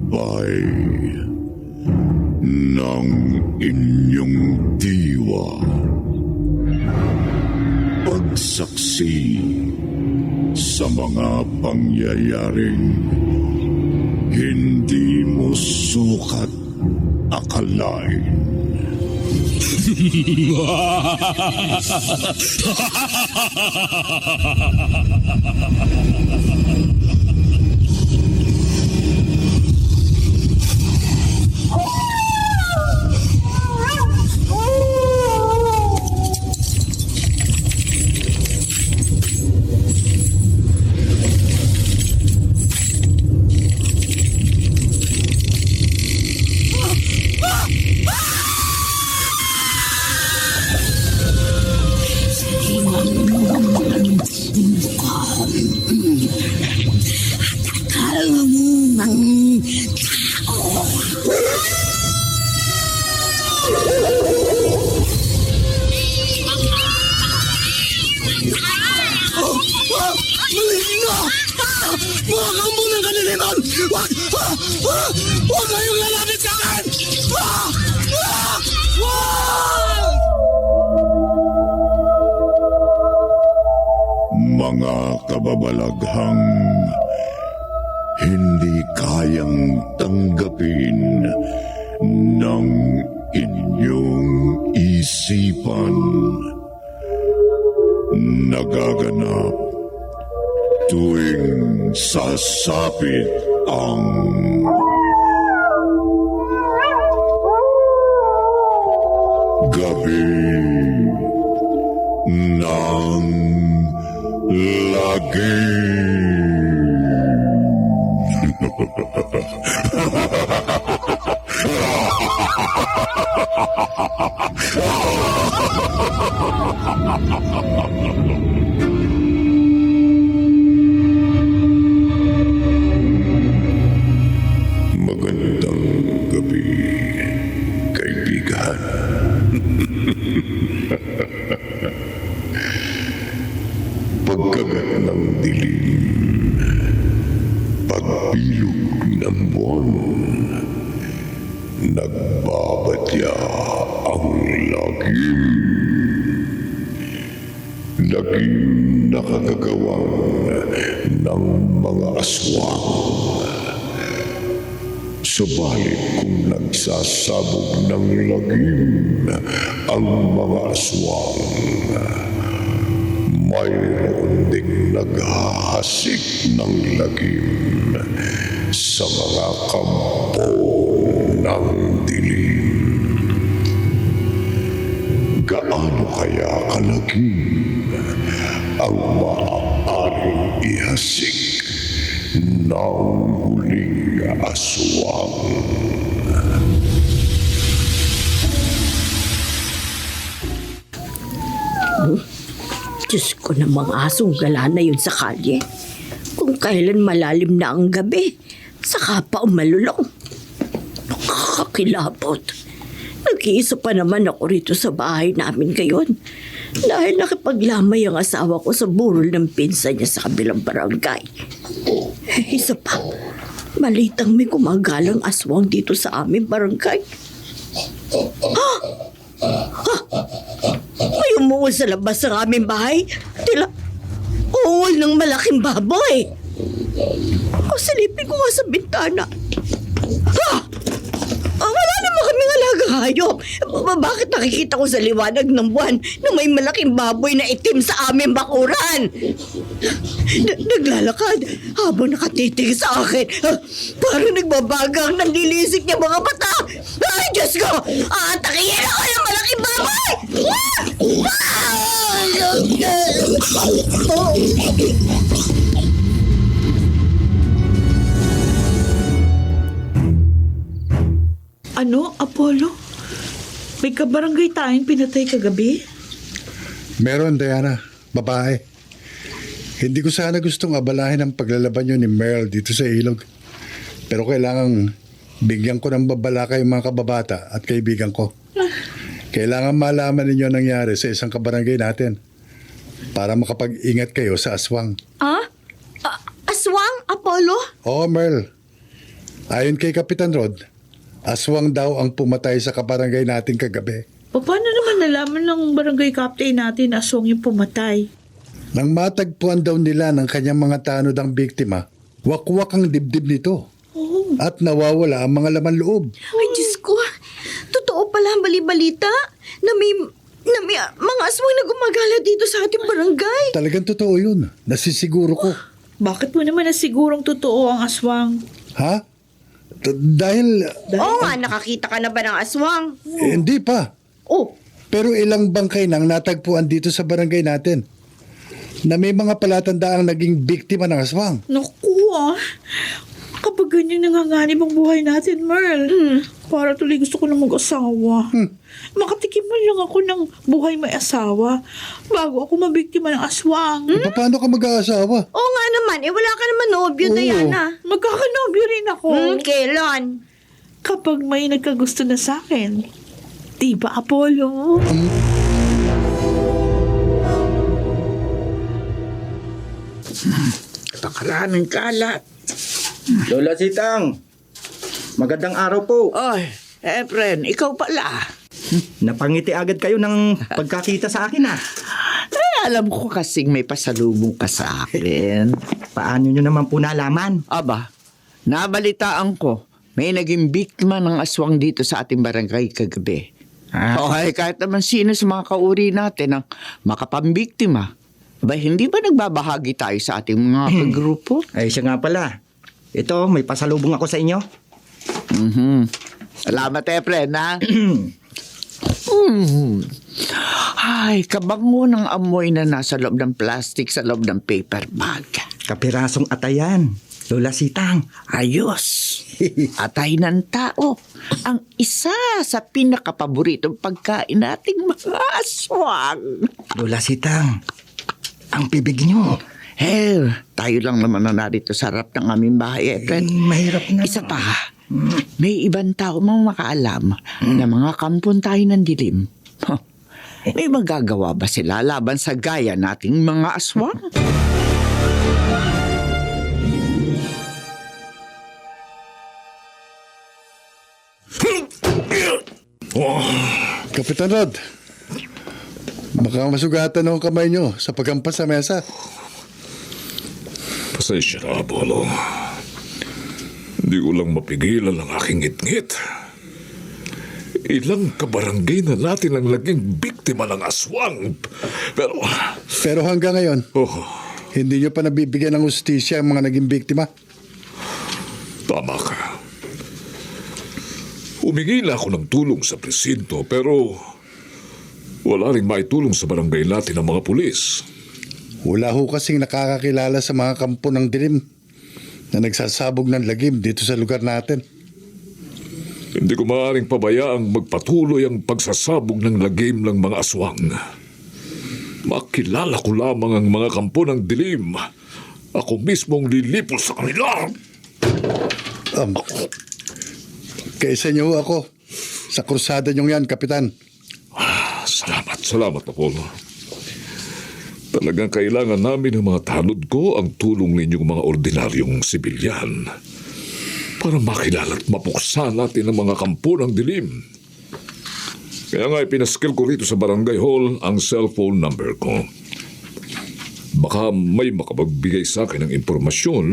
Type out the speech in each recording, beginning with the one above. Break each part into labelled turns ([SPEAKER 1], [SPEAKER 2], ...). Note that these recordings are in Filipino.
[SPEAKER 1] gabay ng inyong diwa. Pagsaksi sa mga pangyayaring hindi mo sukat akalain.
[SPEAKER 2] Mga kampo ng kaniliman! Huwag kayong lalapit sa akin!
[SPEAKER 1] Mga kababalaghang hindi kayang tanggapin ng inyong isipan. Nagaganap tuwing sasapit ang gabi ng lagi. Magandang gabi, kaibigan. Pagkagat ng dilim, pagbilog ng buwan, nagbabadya ang lagim. Lagim na kagagawan ng mga aswang. Subalit kung nagsasabog ng lagim ang mga aswang, mayroon ding naghahasik ng lagim sa mga kampo ng dilim. Gaano kaya kalagim ang maaaring ihasik ng huling aswang?
[SPEAKER 3] Diyos ko, namang asong gala na yun sa kalye. Kung kailan malalim na ang gabi, saka pa umalulong. Nakakakilabot. Nag-iisa pa naman ako rito sa bahay namin ngayon. Dahil nakipaglamay ang asawa ko sa burol ng pinsan niya sa kabilang barangay. Isa pa, malitang may gumagalang aswang dito sa aming barangay. May umuol sa labas ng aming bahay. Tila, uol ng malaking baboy. Silipin ko nga sa bintana. Wala naman kaming alagang hayop. Bakit nakikita ko sa liwanag ng buwan na may malaking baboy na itim sa aming bakuran? Naglalakad habang nakatitig sa akin. Parang nagbabagang nanlilisik niya mga mata. Ay, Diyos ko! Atakihin ako ng malaking baboy!
[SPEAKER 4] Ano, Apollo? May kabarangay tayong pinatay kagabi?
[SPEAKER 5] Meron, Diana. Babae. Hindi ko sana gustong abalahin ang paglalaban nyo ni Merle dito sa ilog. Pero kailangan bigyan ko ng babala kay mga kababata at kaibigan ko. Kailangan malaman ninyo ang nangyari sa isang kabarangay natin para makapag-ingat kayo sa aswang.
[SPEAKER 3] Aswang, Apollo?
[SPEAKER 5] Oo, Merle. Ayon kay Kapitan Rod, aswang daw ang pumatay sa kabarangay natin kagabi.
[SPEAKER 4] Paano naman nalaman ng barangay captain natin na aswang yung pumatay?
[SPEAKER 5] Nang matagpuan daw nila ng kanyang mga tanod ang biktima, wakwak ang dibdib nito. At nawawala ang mga laman loob.
[SPEAKER 3] Ay, Diyos ko. Totoo pala ang bali-balita na may mga aswang na gumagala dito sa ating barangay.
[SPEAKER 5] Talagang totoo yun. Nasisiguro ko.
[SPEAKER 4] Bakit mo naman na sigurong totoo ang aswang?
[SPEAKER 5] Ha? Dahil
[SPEAKER 3] Oo nga, nakakita ka na ba ng aswang?
[SPEAKER 5] hindi pa.
[SPEAKER 3] Oh,
[SPEAKER 5] Pero ilang bangkay nang natagpuan dito sa barangay natin na may mga palatandaang naging biktima ng aswang.
[SPEAKER 4] Naku kapag ganyan nanganganib ang buhay natin, Merl. Para tuloy gusto ko na mag-asawa. Makatikim man lang ako ng buhay may asawa bago ako mabiktima ng aswang.
[SPEAKER 5] Paano ka mag-aasawa?
[SPEAKER 3] oo nga naman. Wala ka naman nobyo,
[SPEAKER 5] Oo.
[SPEAKER 3] Diana.
[SPEAKER 4] Magkakanobyo rin ako.
[SPEAKER 3] Kailan?
[SPEAKER 4] Kapag may nagkagusto na sa akin. Di ba, Apollo?
[SPEAKER 6] Pakaraming kalat. Lola Sitang, magandang araw po.
[SPEAKER 7] Ay, Efren, ikaw pala.
[SPEAKER 6] Napangiti agad kayo ng pagkakita sa akin
[SPEAKER 7] Ay, alam ko kasing may pasalubong ka sa akin.
[SPEAKER 6] Paano nyo naman po nalaman?
[SPEAKER 7] Aba, nabalitaan ko, may naging biktima ng aswang dito sa ating barangay kagabi. Okay, kahit naman sino sa mga kauri natin ang makapambiktima. Ba, hindi ba nagbabahagi tayo sa ating mga grupo?
[SPEAKER 6] Ay siya nga pala. Ito, may pasalubong ako sa inyo.
[SPEAKER 7] Salamat, Efren, ha? Ay, kabango ng amoy na nasa loob ng plastic sa loob ng paper bag.
[SPEAKER 6] Kapirasong atayan. Lola Sitang.
[SPEAKER 7] Ayos. Atay ng tao. Ang isa sa pinakapaboritong pagkain nating mga aswang.
[SPEAKER 6] Lola Sitang. Ang bibig nyo.
[SPEAKER 7] Tayo lang naman na narito sa harap ng aming bahay, Efren.
[SPEAKER 6] Mahirap na.
[SPEAKER 7] Isa pa, may ibang tao mang makaalam na mga kampon tayo ng dilim. May magagawa ba sila laban sa gaya nating mga aswang?
[SPEAKER 5] Kapitan Rod, baka masugatan ang kamay nyo sa pagkampas sa mesa.
[SPEAKER 1] Pasensya na, Apollo. Hindi ko lang mapigilan ang aking ngit-ngit. Ilang kabarangay na natin ang naging biktima ng aswang.
[SPEAKER 5] Pero hanggang ngayon, hindi nyo pa nabibigyan ng ustisya ang mga naging biktima.
[SPEAKER 1] Tama ka. Humingi na ako ng tulong sa presinto pero wala rin maitulong sa barangay natin ang mga pulis.
[SPEAKER 5] Wala ho kasing nakakakilala sa mga kampo ng dilim na nagsasabog ng lagim dito sa lugar natin.
[SPEAKER 1] Hindi ko maaaring pabayaang magpatuloy ang pagsasabog ng lagim ng mga aswang. Makilala ko lamang ang mga kampo ng dilim. Ako mismo ang lilipol sa kanila.
[SPEAKER 5] Kaisa niyo ho ako sa krusada niyong yan, Kapitan.
[SPEAKER 1] Salamat, Apollo. Talagang kailangan namin ng mga tanod ko ang tulong ninyong mga ordinaryong sibilyan para makilala at mapuksa natin ang mga kampo ng dilim. Kaya nga ipinaskil ko rito sa barangay hall ang cellphone number ko. Baka may makapagbigay sa akin ng impormasyon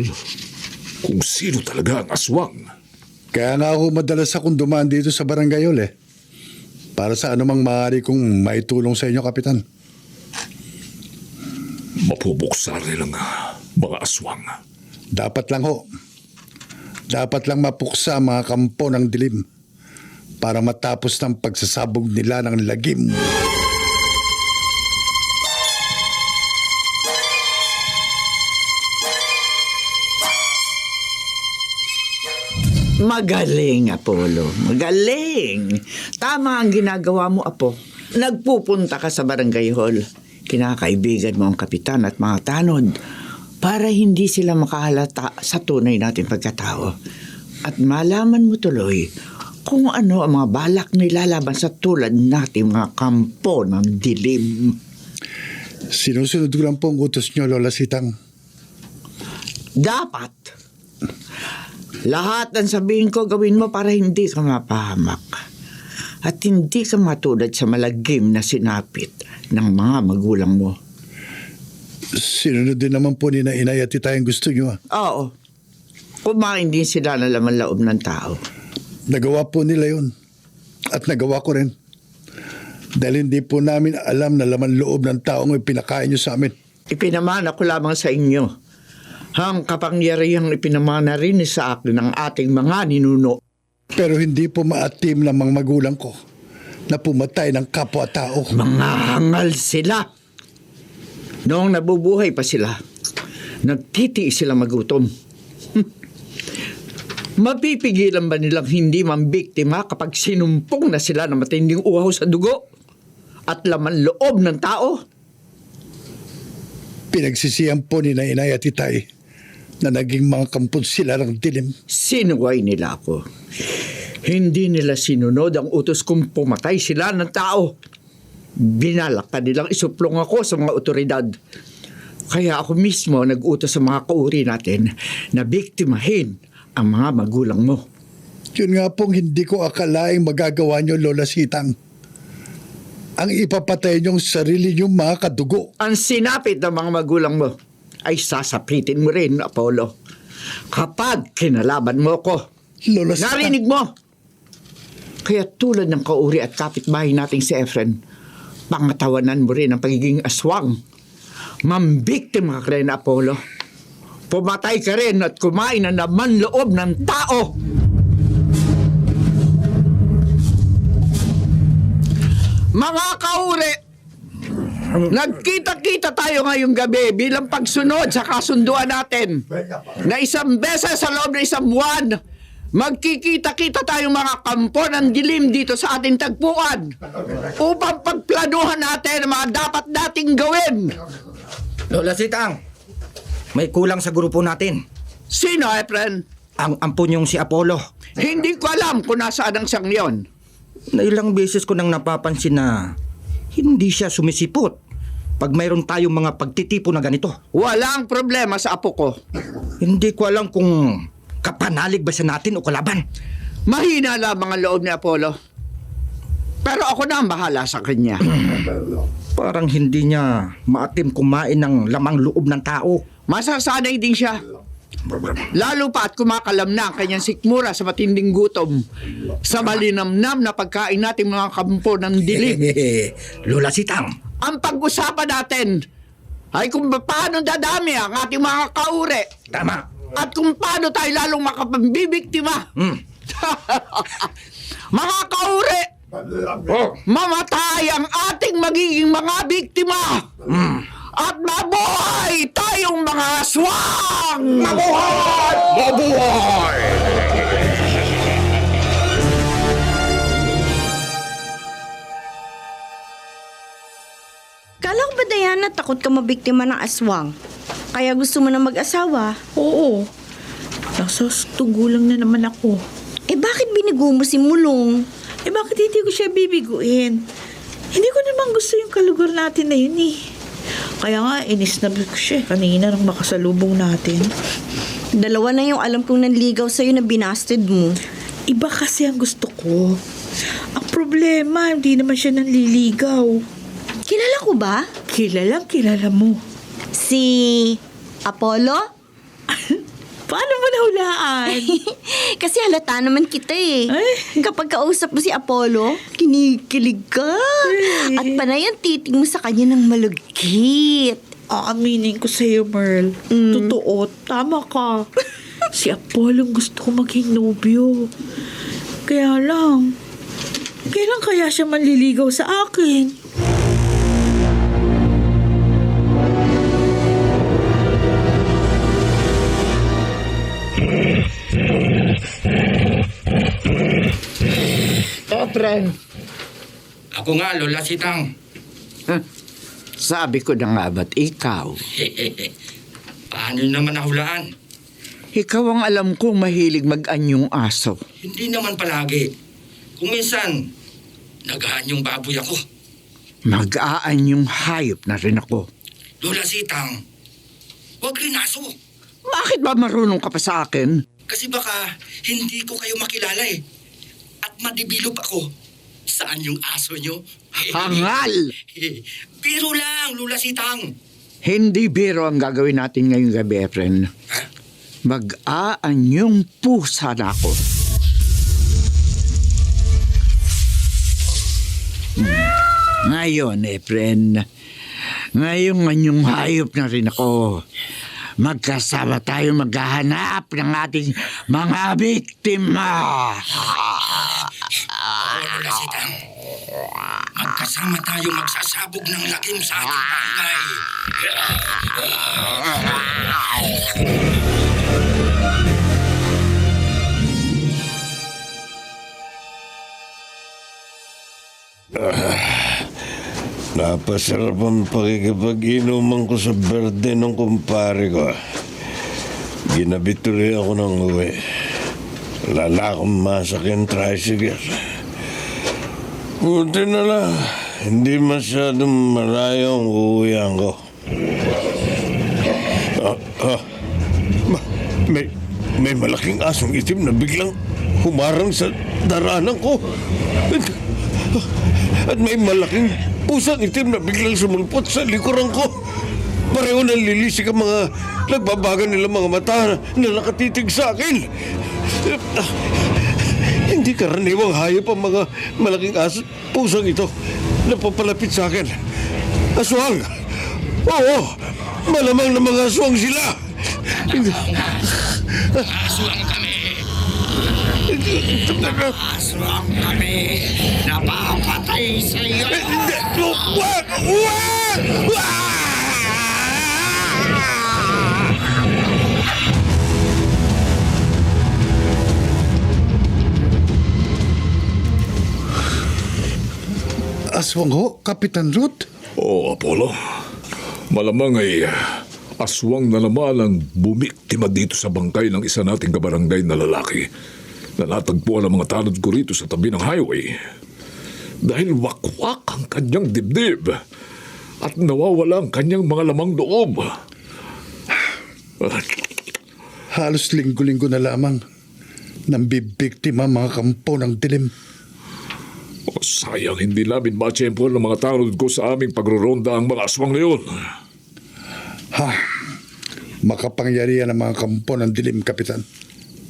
[SPEAKER 1] kung sino talaga ang aswang.
[SPEAKER 5] Kaya nga ako madalas akong dumaan dito sa barangay hall para sa anumang maaari kong maitulong sa inyo, Kapitan.
[SPEAKER 1] Mapubuksa rin ang mga aswang.
[SPEAKER 5] Dapat lang ho. Dapat lang mapuksa ang mga kampo ng dilim para matapos ng pagsasabog nila ng lagim.
[SPEAKER 7] Magaling, Apollo. Magaling. Tama ang ginagawa mo, Apo. Nagpupunta ka sa barangay hall. Kinakaibigan mo ang kapitan at mga tanod para hindi sila makahalata sa tunay natin pagkatao. At malaman mo tuloy kung ano ang mga balak nila laban sa tulad nating mga kampo ng dilim.
[SPEAKER 5] Sinusunod ko lang po ang utos nyo, Lola Sitang.
[SPEAKER 7] Dapat. Lahat ng sabihin ko gawin mo para hindi ka mapahamak. At hindi ka matulad sa malagim na sinapit ng mga magulang mo.
[SPEAKER 5] Sinunod din naman po ni na inay at tita yung gusto nyo.
[SPEAKER 7] Oo. Kumain din sila ng laman loob ng tao.
[SPEAKER 5] Nagawa po nila yun. At nagawa ko rin. Dahil hindi po namin alam na laman loob ng taong ipinakain nyo sa amin.
[SPEAKER 7] Ipinamana ko lamang sa inyo. Ang kapangyarihang ipinamana rin sa akin ng ating mga ninuno.
[SPEAKER 5] Pero hindi po maatim ng mga magulang ko na pumatay ng kapwa-tao.
[SPEAKER 7] Mga hangal sila. Noong nabubuhay pa sila, nagtitiis sila magutom. Mapipigilan ba nilang hindi mambiktima kapag sinumpong na sila ng matinding uhaw sa dugo at laman loob ng tao?
[SPEAKER 5] Pinagsisiyan po ni na inay at titay na naging mga kampon sila ng dilim.
[SPEAKER 7] Sinuway nila ako. Hindi nila sinunod ang utos kung pumatay sila ng tao. Binalak pa nilang isuplong ako sa mga otoridad. Kaya ako mismo nag-utos sa mga kauri natin na biktimahin ang mga magulang mo.
[SPEAKER 5] Yun nga pong hindi ko akalaing magagawa nyo, Lola Sitang. Ang ipapatay nyong sarili nyong mga kadugo.
[SPEAKER 7] Ang sinapit ng mga magulang mo ay sasapitin mo rin, Apollo. Kapag kinalaban mo ko,
[SPEAKER 5] Lola Sitang.
[SPEAKER 7] narinig mo! Kaya tulad ng kauri at kapitbahay nating si Efren, pangatawanan mo rin ang pagiging aswang. Mambiktima ka rin, Apollo. Pumatay ka rin at kumain ng laman loob ng tao. Mga kauri, nagkita-kita tayo ngayong gabi bilang pagsunod sa kasunduan natin na isang beses sa loob ng isang buwan, magkikita-kita tayong mga kampo ng dilim dito sa ating tagpuan upang pagplanuhan natin ang mga dapat nating gawin.
[SPEAKER 6] Lola Sitang, may kulang sa grupo natin.
[SPEAKER 7] Sino, Efren?
[SPEAKER 6] Ang ampon yung si Apollo.
[SPEAKER 7] Hindi ko alam kung nasaan ang siyang yon.
[SPEAKER 6] Na ilang beses ko nang napapansin na hindi siya sumisipot pag mayroon tayong mga pagtitipo na ganito.
[SPEAKER 7] Walang problema sa apo ko.
[SPEAKER 6] Hindi ko alam kung kapanalig ba siya natin o kalaban.
[SPEAKER 7] Mahina lamang ang loob ni Apollo. Pero ako na ang bahala sa kanya.
[SPEAKER 6] Parang hindi niya maatim kumain ng lamang loob ng tao.
[SPEAKER 7] Masasanay din siya. Lalo pa at kumakalam na ang kanyang sikmura sa matinding gutom sa malinamnam na pagkain nating mga kampo ng dilim.
[SPEAKER 6] Lola Sitang,
[SPEAKER 7] Ang pag-usapan natin ay kung paano dadami ang ating mga kaure
[SPEAKER 6] tama.
[SPEAKER 7] at kung paano tayo lalong makapambibiktima. Mga kaure, mamatay ang ating magiging mga biktima. At mabuhay tayong mga aswang! Mabuhay! Mabuhay!
[SPEAKER 3] Kala ko ba, Diana, takot ka mabiktima ng aswang? Kaya gusto mo na mag-asawa?
[SPEAKER 4] Oo. Nasa tugulang na naman ako.
[SPEAKER 3] Eh bakit binigo mo si Mulong?
[SPEAKER 4] Eh bakit hindi ko siya bibiguin? Hindi ko naman gusto yung kalugar natin na yun eh. Kaya nga, inis na ko siya kanina nang makasalubong natin.
[SPEAKER 3] Dalawa na yung alam kong nanligaw sa'yo na binasted mo.
[SPEAKER 4] Iba kasi ang gusto ko. Ang problema, hindi naman siya nanliligaw.
[SPEAKER 3] Kilala ko ba?
[SPEAKER 4] Kilala mo.
[SPEAKER 3] Si Apollo?
[SPEAKER 4] Paano mo nahulaan?
[SPEAKER 3] Kasi halata naman kita eh.
[SPEAKER 4] Ay.
[SPEAKER 3] Kapag kausap mo si Apollo, kinikilig ka.
[SPEAKER 4] Ay.
[SPEAKER 3] At panay ang titig mo sa kanya ng malugkit.
[SPEAKER 4] Aaminin ko sa'yo, Merl. Totoo, tama ka. Si Apollo gusto ko maging nobyo. Kaya lang, kailan kaya siya manliligaw sa akin?
[SPEAKER 7] Efren,
[SPEAKER 8] Ako nga, Lola Sitang.
[SPEAKER 7] sabi ko na nga ba't ikaw?
[SPEAKER 8] Paano nyo naman nahulaan?
[SPEAKER 7] Ikaw ang alam kong mahilig mag-anyong aso.
[SPEAKER 8] Hindi naman palagi. Kung minsan, nag-aanyong baboy ako.
[SPEAKER 7] Mag-aanyong hayop na rin ako.
[SPEAKER 8] Lola Sitang, huwag rin aso.
[SPEAKER 7] Bakit ba marunong ka pa sa akin?
[SPEAKER 8] Kasi baka hindi ko kayo makilala eh. At madibilop ako. Saan yung aso nyo?
[SPEAKER 7] Hangal!
[SPEAKER 8] Biro lang, Lula Sitang.
[SPEAKER 7] Hindi biro ang gagawin natin ngayong gabi, Efren.
[SPEAKER 8] Ha?
[SPEAKER 7] Mag-aanyong pusa na ako. Ngayon, Efren, ngayong anyong hayop na rin ako. Magkasama tayo maghahanap ng ating mga biktima.
[SPEAKER 8] Lula Sitang. Magkasama tayo magsasabog ng lagim sa ating barangay.
[SPEAKER 9] Napasarap ang pakikipag-inuman ko sa birthday ng kumpare ko. Ginabit tuloy ako ng uwi. Lala akong masak yung tricycle. Buti na lang, hindi masyadong malayo ang uuwihan ko. May malaking asong itim na biglang humarang sa daranan ko. At may malaking pusang itim na biglang sumulpot sa likuran ko. Pareho nang lilisik ang mga nagbabagan nilang mga mata na nakatitig sa akin. Hindi karaniwang hayop ang mga malaking aso pusang ito na papalapit sa akin. Aswang! Oo! Malamang na mga aswang sila!
[SPEAKER 8] Aswang kami! Aswang kami! Napapatay sa iyo!
[SPEAKER 9] Wag! Wag! Wag!
[SPEAKER 5] Aswang ho, Kapitan Ruth?
[SPEAKER 1] Oo, Apollo. Malamang ay aswang na naman ang bumiktima dito sa bangkay ng isa nating kabarangay na lalaki na natagpuan ang mga tanod ko rito sa tabi ng highway. Dahil wakwak ang kanyang dibdib at nawawala ang kanyang mga lamang loob.
[SPEAKER 5] Halos linggo-linggo na lamang nang bibiktima mga kampo ng dilim.
[SPEAKER 1] O, sayang hindi namin matsyempo ng mga tanod ko sa aming pagruronda ang mga aswang na yun.
[SPEAKER 5] Makapangyarihan ang mga kampo ng dilim, Kapitan.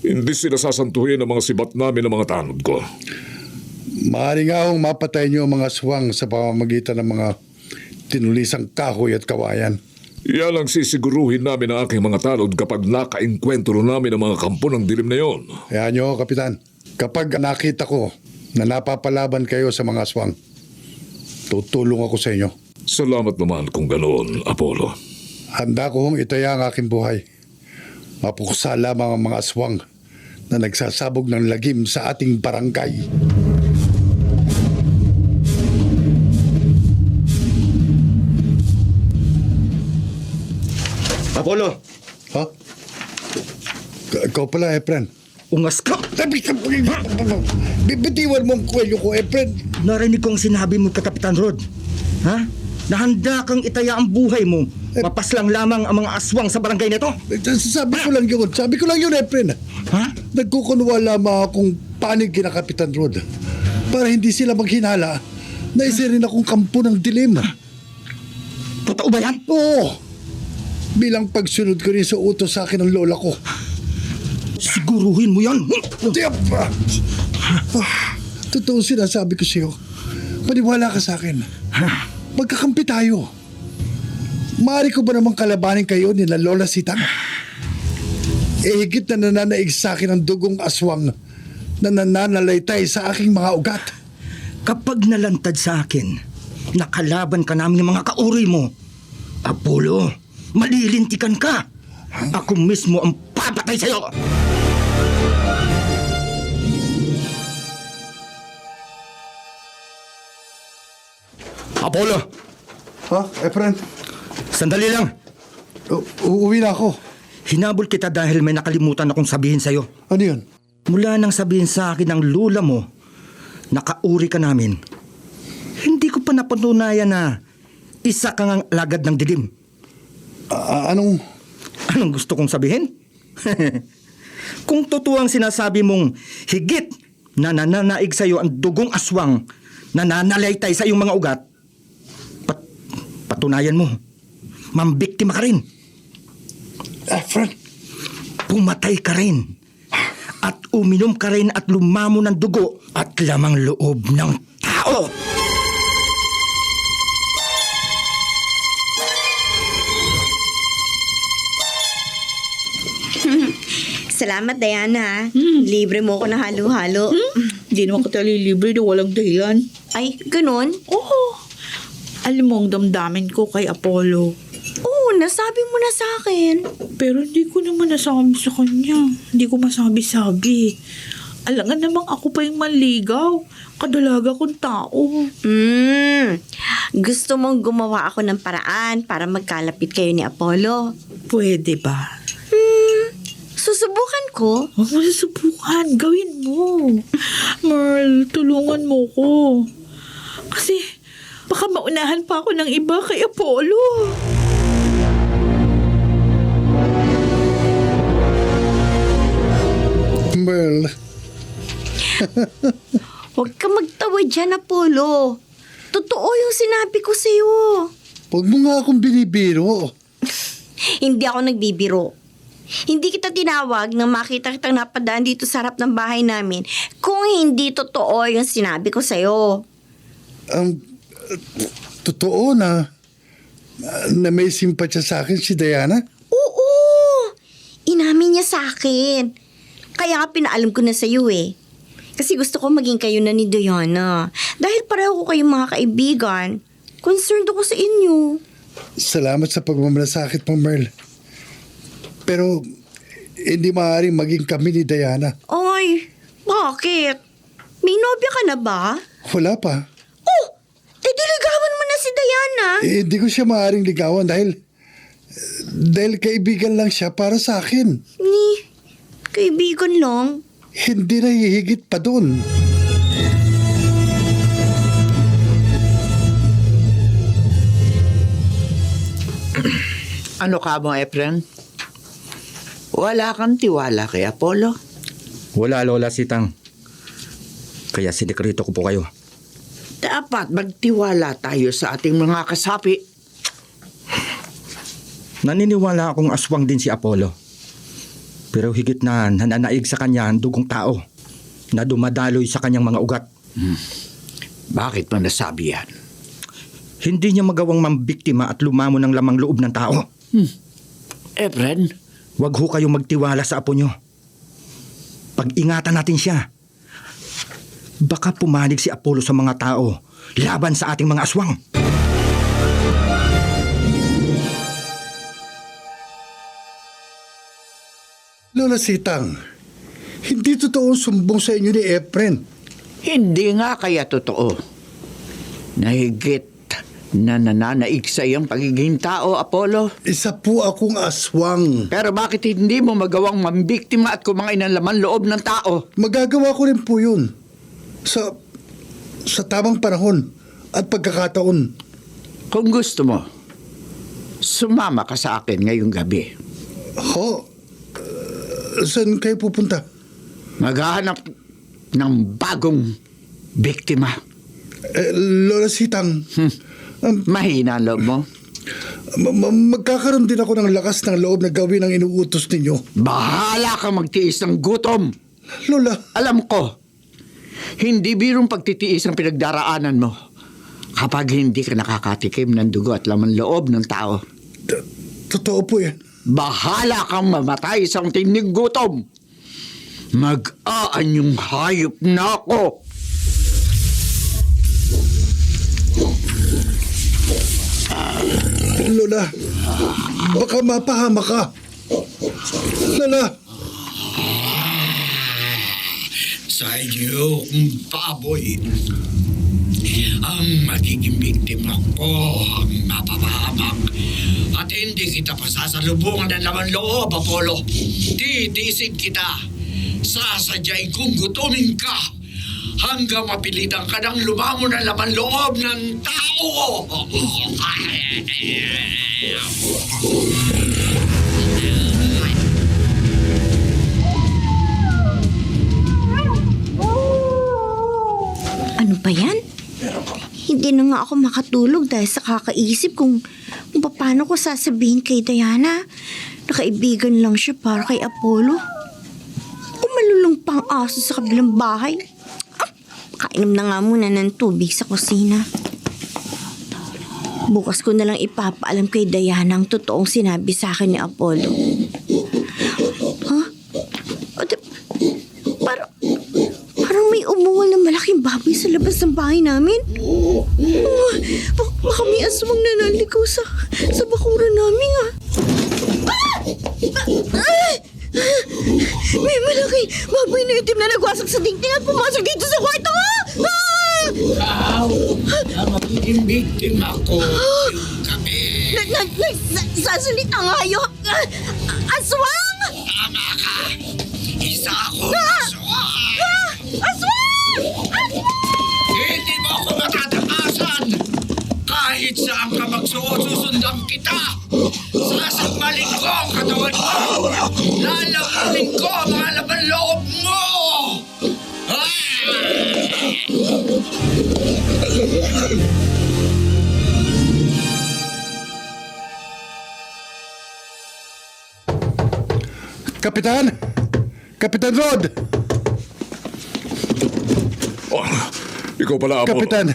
[SPEAKER 1] Hindi sila sasantuhin ang mga sibat namin ng mga tanod ko.
[SPEAKER 5] Maaari nga hong mapatay niyo ang mga aswang sa pamamagitan ng mga tinulisang kahoy at kawayan.
[SPEAKER 1] Yan ang sisiguruhin namin ang aking mga tanod kapag nakainkwentro namin ang mga kampo ng dilim na yon.
[SPEAKER 5] Kaya niyo, Kapitan, kapag nakita ko na napapalaban kayo sa mga aswang, tutulong ako sa inyo.
[SPEAKER 1] Salamat naman kung ganoon, Apollo.
[SPEAKER 5] Handa ko hong itaya ang aking buhay. Mapuksa lamang ang mga aswang na nagsasabog ng lagim sa ating barangay.
[SPEAKER 6] Apollo!
[SPEAKER 5] Ha? Ikaw pala, Efren.
[SPEAKER 6] Ungas ka!
[SPEAKER 5] Bibitiwan mo ang kwelyo ko, Efren.
[SPEAKER 6] Narinig ko ang sinabi mo kay Kapitan Rod. Ha? Nahanda kang itaya ang buhay mo. Mapaslang lamang ang mga aswang sa barangay nito.
[SPEAKER 5] Sabi ko lang yun, Efren.
[SPEAKER 6] Ha?
[SPEAKER 5] Nagkukunwa lamang akong panig kina Kapitan Rod para hindi sila maghinala na isa rin akong kampo ng dilim.
[SPEAKER 6] Totoo ba yan?
[SPEAKER 5] Oo. Bilang pagsunod ko rin sa utos sa akin ng lola ko.
[SPEAKER 6] Siguruhin mo yan.
[SPEAKER 5] Totoo sinasabi ko sa'yo. Paniwala ka sa akin. Magkakampi tayo. Maaari ko ba namang kalabanin kayo ni na Lola Sitang? Higit na nananaig sa akin ang dugong aswang na nananalaytay sa aking mga ugat.
[SPEAKER 6] Kapag nalantad sa akin, nakalaban ka namin ng mga kauri mo. Apollo, malilintikan ka. Ako mismo ang papatay sa'yo. Apollo!
[SPEAKER 5] Ha, Efren?
[SPEAKER 6] Sandali lang.
[SPEAKER 5] Uuwi na ako.
[SPEAKER 6] Hinabol kita dahil may nakalimutan akong sabihin sa'yo.
[SPEAKER 5] Ano yun?
[SPEAKER 6] Mula nang sabihin sa akin ng lula mo, nakauri ka namin. Hindi ko pa napatunayan na isa kang ang alagad ng dilim.
[SPEAKER 5] Anong...
[SPEAKER 6] Anong gusto kong sabihin? Kung totoo ang sinasabi mong higit na nananaig sa iyo ang dugong aswang na nananalaytay sa iyong mga ugat, patunayan mo, mambiktima ka rin.
[SPEAKER 5] Efren,
[SPEAKER 6] Pumatay ka rin. At uminom ka rin at lumamo ng dugo at lamang loob ng tao.
[SPEAKER 3] Salamat, Diana. Libre mo ko na halo-halo.
[SPEAKER 4] Hindi naman kita lilibre na walang dahilan.
[SPEAKER 3] Ay, ganun?
[SPEAKER 4] Oo. Alam mo ang damdamin ko kay Apollo.
[SPEAKER 3] Oo, nasabi mo na sa akin.
[SPEAKER 4] Pero hindi ko naman nasabi sa kanya. Hindi ko masabi-sabi. Alangan namang ako pa yung manligaw. Kadalaga kong tao.
[SPEAKER 3] Gusto mong gumawa ako ng paraan para magkalapit kayo ni Apollo?
[SPEAKER 4] Pwede ba?
[SPEAKER 3] Susubukan ko.
[SPEAKER 4] Huwag mo susubukan. Gawin mo. Merl, tulungan mo ko. Kasi baka maunahan pa ako ng iba kay Apollo.
[SPEAKER 5] Merl,
[SPEAKER 3] Huwag ka magtawa dyan, Apollo. Totoo yung sinabi ko sa'yo.
[SPEAKER 5] huwag mo nga akong binibiro.
[SPEAKER 3] Hindi ako nagbibiro. Hindi kita tinawag nang makita kitang napadaan dito sa harap ng bahay namin kung hindi totoo yung sinabi ko sa'yo.
[SPEAKER 5] Totoo na may simpatya sa akin si Diana?
[SPEAKER 3] Oo! Inamin niya sa akin. Kaya nga pinaalam ko na sa'yo eh. Kasi gusto ko maging kayo na ni Diana. Dahil pareho ko kayong mga kaibigan. Concerned ako sa inyo.
[SPEAKER 5] Salamat sa pagmamalasakit mo, Merl. Pero hindi maaaring maging kami ni Diana.
[SPEAKER 3] Ay, bakit? May nobya ka na ba?
[SPEAKER 5] Wala pa.
[SPEAKER 3] Oh! Eh diligawan mo na si Diana.
[SPEAKER 5] Hindi ko siya maaaring ligawan dahil kaibigan lang siya para sa akin.
[SPEAKER 3] Ni, kaibigan lang.
[SPEAKER 5] Hindi na hihigit pa doon.
[SPEAKER 7] Ano ka mo, Efren? Wala kang tiwala kay Apollo?
[SPEAKER 6] Wala, Lola Sitang. Kaya sinekrito ko po kayo.
[SPEAKER 7] Dapat magtiwala tayo sa ating mga kasapi.
[SPEAKER 6] Naniniwala akong aswang din si Apollo. Pero higit na nananaig sa kanya ang dugong tao na dumadaloy sa kanyang mga ugat.
[SPEAKER 7] Bakit mo nasabi yan?
[SPEAKER 6] Hindi niya magawang mambiktima at lumamo ng lamang loob ng tao.
[SPEAKER 7] Efren,
[SPEAKER 6] Huwag ho kayong magtiwala sa apo nyo. Pag-ingatan natin siya. Baka pumanig si Apollo sa mga tao laban sa ating mga aswang.
[SPEAKER 5] Lola Sitang, hindi totoo sumbong sa inyo ni Efren.
[SPEAKER 7] hindi nga kaya totoo. Nahigit na nananaig sa iyong pagiging tao, Apollo.
[SPEAKER 5] Isa po akong aswang.
[SPEAKER 7] Pero bakit hindi mo magawang mambiktima at kumain ng laman loob ng tao?
[SPEAKER 5] Magagawa ko rin po yun. Sa tamang panahon at pagkakataon.
[SPEAKER 7] Kung gusto mo, sumama ka sa akin ngayong gabi.
[SPEAKER 5] Ho? Saan kayo pupunta?
[SPEAKER 7] Maghahanap ng bagong biktima.
[SPEAKER 5] Lola Sitang,
[SPEAKER 7] Mahina ang loob mo.
[SPEAKER 5] magkakaroon din ako ng lakas ng loob na gawin ang inuutos ninyo.
[SPEAKER 7] Bahala kang magtiis ng gutom.
[SPEAKER 5] Lola,
[SPEAKER 7] Alam ko, hindi birong pagtitiis ang pinagdaraanan mo kapag hindi ka nakakatikim ng dugo at laman loob ng tao.
[SPEAKER 5] totoo po yan.
[SPEAKER 7] Bahala kang mamatay sa tinig gutom. Mag-aanyong hayop na ako.
[SPEAKER 5] Lola, baka mapahama ka. Lola,
[SPEAKER 8] Sa inyo, baboy. Ang magiging biktima ko ang mapapahamak. At hindi kita pasasalubungan ng laman loob, Apollo. Titiisin kita. Sasadyay kong gutumin ka hanggang mapilitan ka ng lumamo ng laman loob ng tao.
[SPEAKER 3] Hindi na nga ako makatulog dahil sa kakaisip kung paano ko sasabihin kay Diana na kaibigan lang siya para kay Apollo. O malulung pang aso sa kabilang bahay. Kainom na nga muna ng tubig sa kusina. Bukas ko na lang ipapaalam kay Diana ang totoong sinabi sa akin ni Apollo. Parang may umuwal na malaking baboy sa labas ng bahay namin. Baka may aswang nanaligaw sa bakuran namin May malaking baboy na itim na nagwasak sa dingding at pumasok dito sa kwarto ko!
[SPEAKER 8] Ikaw, ang magiging biktima ko yung gabi.
[SPEAKER 3] Nagsasalita nga yung aswang!
[SPEAKER 8] Tama ka! Isa akong aswang!
[SPEAKER 3] Aswang!
[SPEAKER 8] Hindi mo ako matatakasan! Kahit saan ka magsuot, susundan kita! Sasakmalin ko ang katawan mo! Lalamunin ko ang mga laman loob mo!
[SPEAKER 5] Kapitan! Kapitan Rod!
[SPEAKER 1] Oh, ikaw pala, Apollo.
[SPEAKER 5] Kapitan,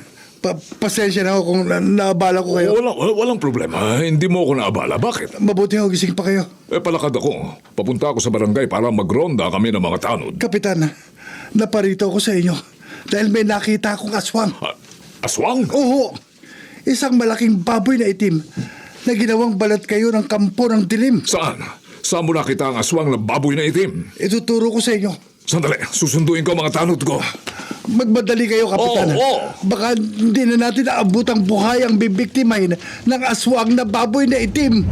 [SPEAKER 5] pasensya na ako kung naabala ko kayo.
[SPEAKER 1] Walang problema. Hindi mo ako naabala. Bakit?
[SPEAKER 5] Mabuti ako gising pa kayo.
[SPEAKER 1] Palakad ako. Papunta ako sa barangay para magronda kami ng mga tanod.
[SPEAKER 5] Kapitan, naparito ako sa inyo dahil may nakita akong aswang.
[SPEAKER 1] Aswang?
[SPEAKER 5] Oo, isang malaking baboy na itim na ginawang balat kayo ng kampo ng dilim.
[SPEAKER 1] Saan? Saan mo nakita ang aswang na baboy na itim?
[SPEAKER 5] Ituturo ko sa inyo.
[SPEAKER 1] Sandali, susunduin ko ang mga tanod ko.
[SPEAKER 5] Magmadali kayo, Kapitan.
[SPEAKER 1] Oo.
[SPEAKER 5] Baka hindi na natin aabot ang buhay ang bibiktimahin ng aswang na baboy na itim.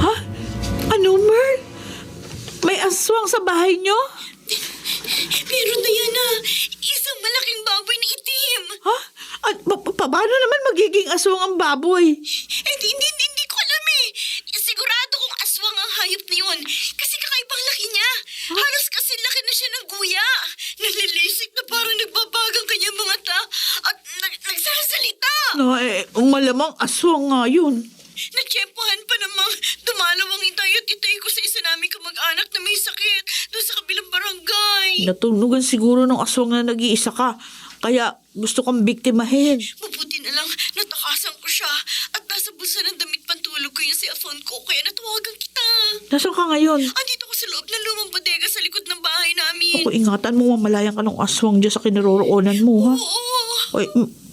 [SPEAKER 4] Ha? Ano, Merl? May aswang sa bahay nyo?
[SPEAKER 3] Pero Diana, isang malaking baboy na itim.
[SPEAKER 4] Ha? At paano naman magiging aswang ang baboy?
[SPEAKER 3] Hindi ko alam eh. Sigurado kong aswang ang hayop na yun. Kasi kakaibang laki niya. Halos kasi laki na siya ng guya. Nalilisik na parang nagbabagang kanyang mga mata. At nagsasalita.
[SPEAKER 4] No, malamang aswang nga yun.
[SPEAKER 3] Natsyempohan pa namang dumalaw ang itay at itay ko sa isa namin kamag-anak na may sakit doon sa kabilang barangay.
[SPEAKER 4] Natunugan siguro ng aswang na nag-iisa ka. Kaya gusto kong biktimahin.
[SPEAKER 3] Mabuti na lang natakasan ko siya at nasa bulsa ng damit pantulog ko yung cellphone ko kaya natawagan kita.
[SPEAKER 4] Nasaan ka ngayon?
[SPEAKER 3] Andito ko sa loob ng lumang bodega sa likod ng bahay namin.
[SPEAKER 4] Ako, ingatan mo, mamalayan ka ng aswang dyan sa kinaroroonan mo, ha?
[SPEAKER 3] Oo.
[SPEAKER 4] Oy,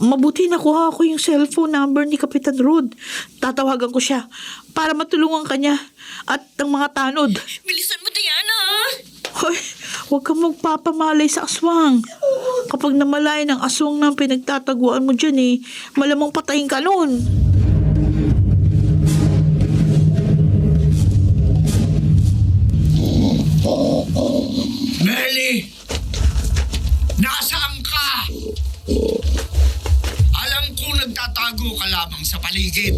[SPEAKER 4] mabuti nakuha ko yung cellphone number ni Kapitan Rod. Tatawagan ko siya para matulungan ka niya at ng mga tanod.
[SPEAKER 3] Bilisan mo, Diana, ha?
[SPEAKER 4] Hoy, huwag kang magpapamalay sa aswang. Kapag namalay ng aswang na pinagtataguan mo dyan malamang patayin ka nun.
[SPEAKER 8] Melly! Nasaan ka? Alam ko nagtatago ka lamang sa paligid.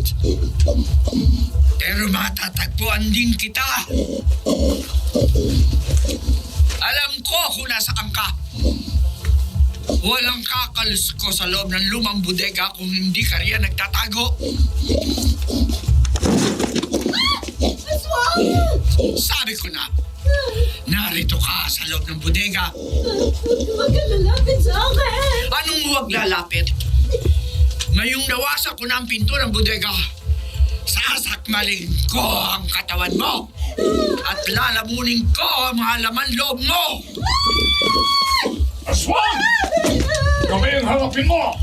[SPEAKER 8] Pero matatagpuan din kita. Alam ko kung nasaan ka. Walang kakalis ko sa loob ng lumang bodega kung hindi ka riyan nagtatago.
[SPEAKER 3] Aswang!
[SPEAKER 8] Sabi ko na, narito ka sa loob ng bodega.
[SPEAKER 3] Huwag ka lalapit sa akin!
[SPEAKER 8] Anong huwag lalapit? Ngayong nawasak ko na ang pinto ng bodega, sasakmalin ko ang katawan mo at lalamunin ko ang mga laman loob mo!
[SPEAKER 1] Aswang! Kami ang harapin mo!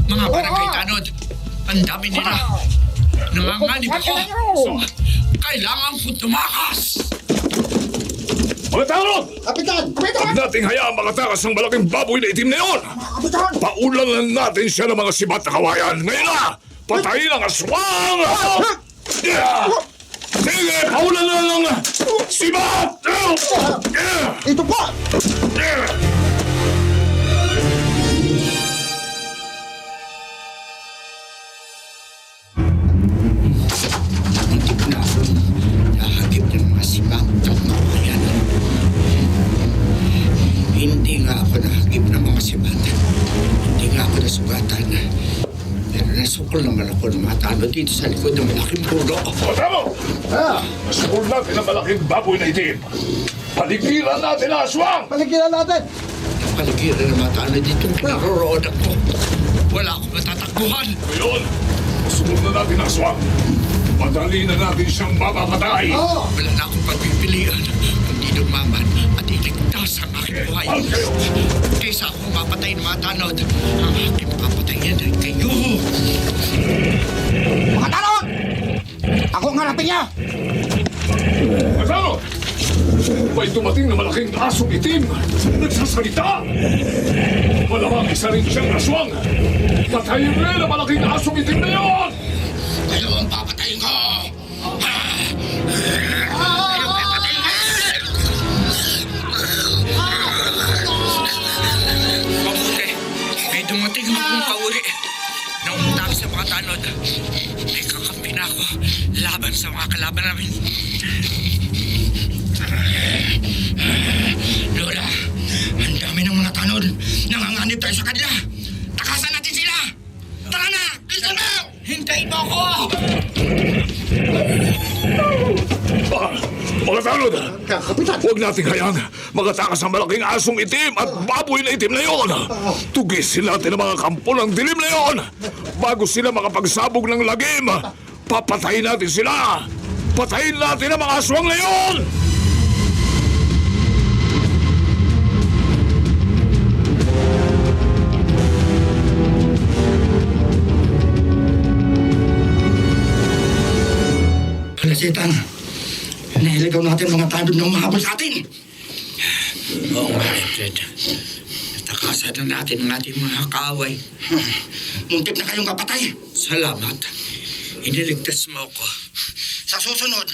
[SPEAKER 8] Mga barangay tanod, ang dami nila. Nanganganib ako. So, kailangan kong tumakas!
[SPEAKER 1] Mga tanod!
[SPEAKER 2] Kapitan!
[SPEAKER 1] Huwag nating hayaan makatakas ng malaking baboy na itim na yun! Paulan lang natin siya ng mga sibat na kawayan! Ngayon na! Patayin ang aswang! Sige! Paulan na lang sibat!
[SPEAKER 2] Ito po!
[SPEAKER 8] Nahagip ng mga sibat ng kawayan. Hindi nga ako nakagip ng mga sibat. Hindi nga ako nasugatan. Pero nasukol naman ako ng mga tano dito sa likod ng malaking puno.
[SPEAKER 1] Matamo! Nasukol natin ang malaking baboy na itim. Paligiran natin ang aswang!
[SPEAKER 2] Paligiran natin!
[SPEAKER 8] Paligiran ng mga tano dito ang pinaroroon ako. Wala akong matatakbuhan.
[SPEAKER 1] Ngayon, nasukol na natin ang aswang. Madali na natin siyang mapapatay.
[SPEAKER 8] Wala na akong pagpipilian kundi lumaban at iligtas ang aking buhay. Kaysa akong mapatay ng mga tanod, ang aking papatayin ay kayo.
[SPEAKER 2] Mga tanong! Ako ang hanapin niya!
[SPEAKER 1] Matamo! May dumating na malaking asong itim. Nagsasalita. Malamang isa rin siyang aswang. Patayin rin ang malaking asong itim na yon!
[SPEAKER 8] Kayo ang papatayin ko! Mabuti, may dumating akong kauri. Naunang tayo sa mga tanod. May kakampi na ako laban sa mga kalaban namin. Lola, ang dami ng mga tanod. Nanganganib tayo sa kanila. Takasan natin sila! Tara na! Bilisan mo! Hintayin mo ako!
[SPEAKER 1] Mga tanod!
[SPEAKER 2] Kapitan!
[SPEAKER 1] Huwag nating hayang makatakas ang malaking asong itim at baboy na itim na yon. Tugisin natin ang mga kampo ng dilim na yon. Bago sila makapagsabog ng lagim, papatayin natin sila. Patayin natin ang mga aswang na yon!
[SPEAKER 8] Palasitan, nahiligaw natin mga tanod na umahabol sa atin. Oo nga, Fred. Natakasan na natin ang ating mga kaaway. Muntik na kayong kapatay. Salamat. Iniligtas mo ako. Sa susunod,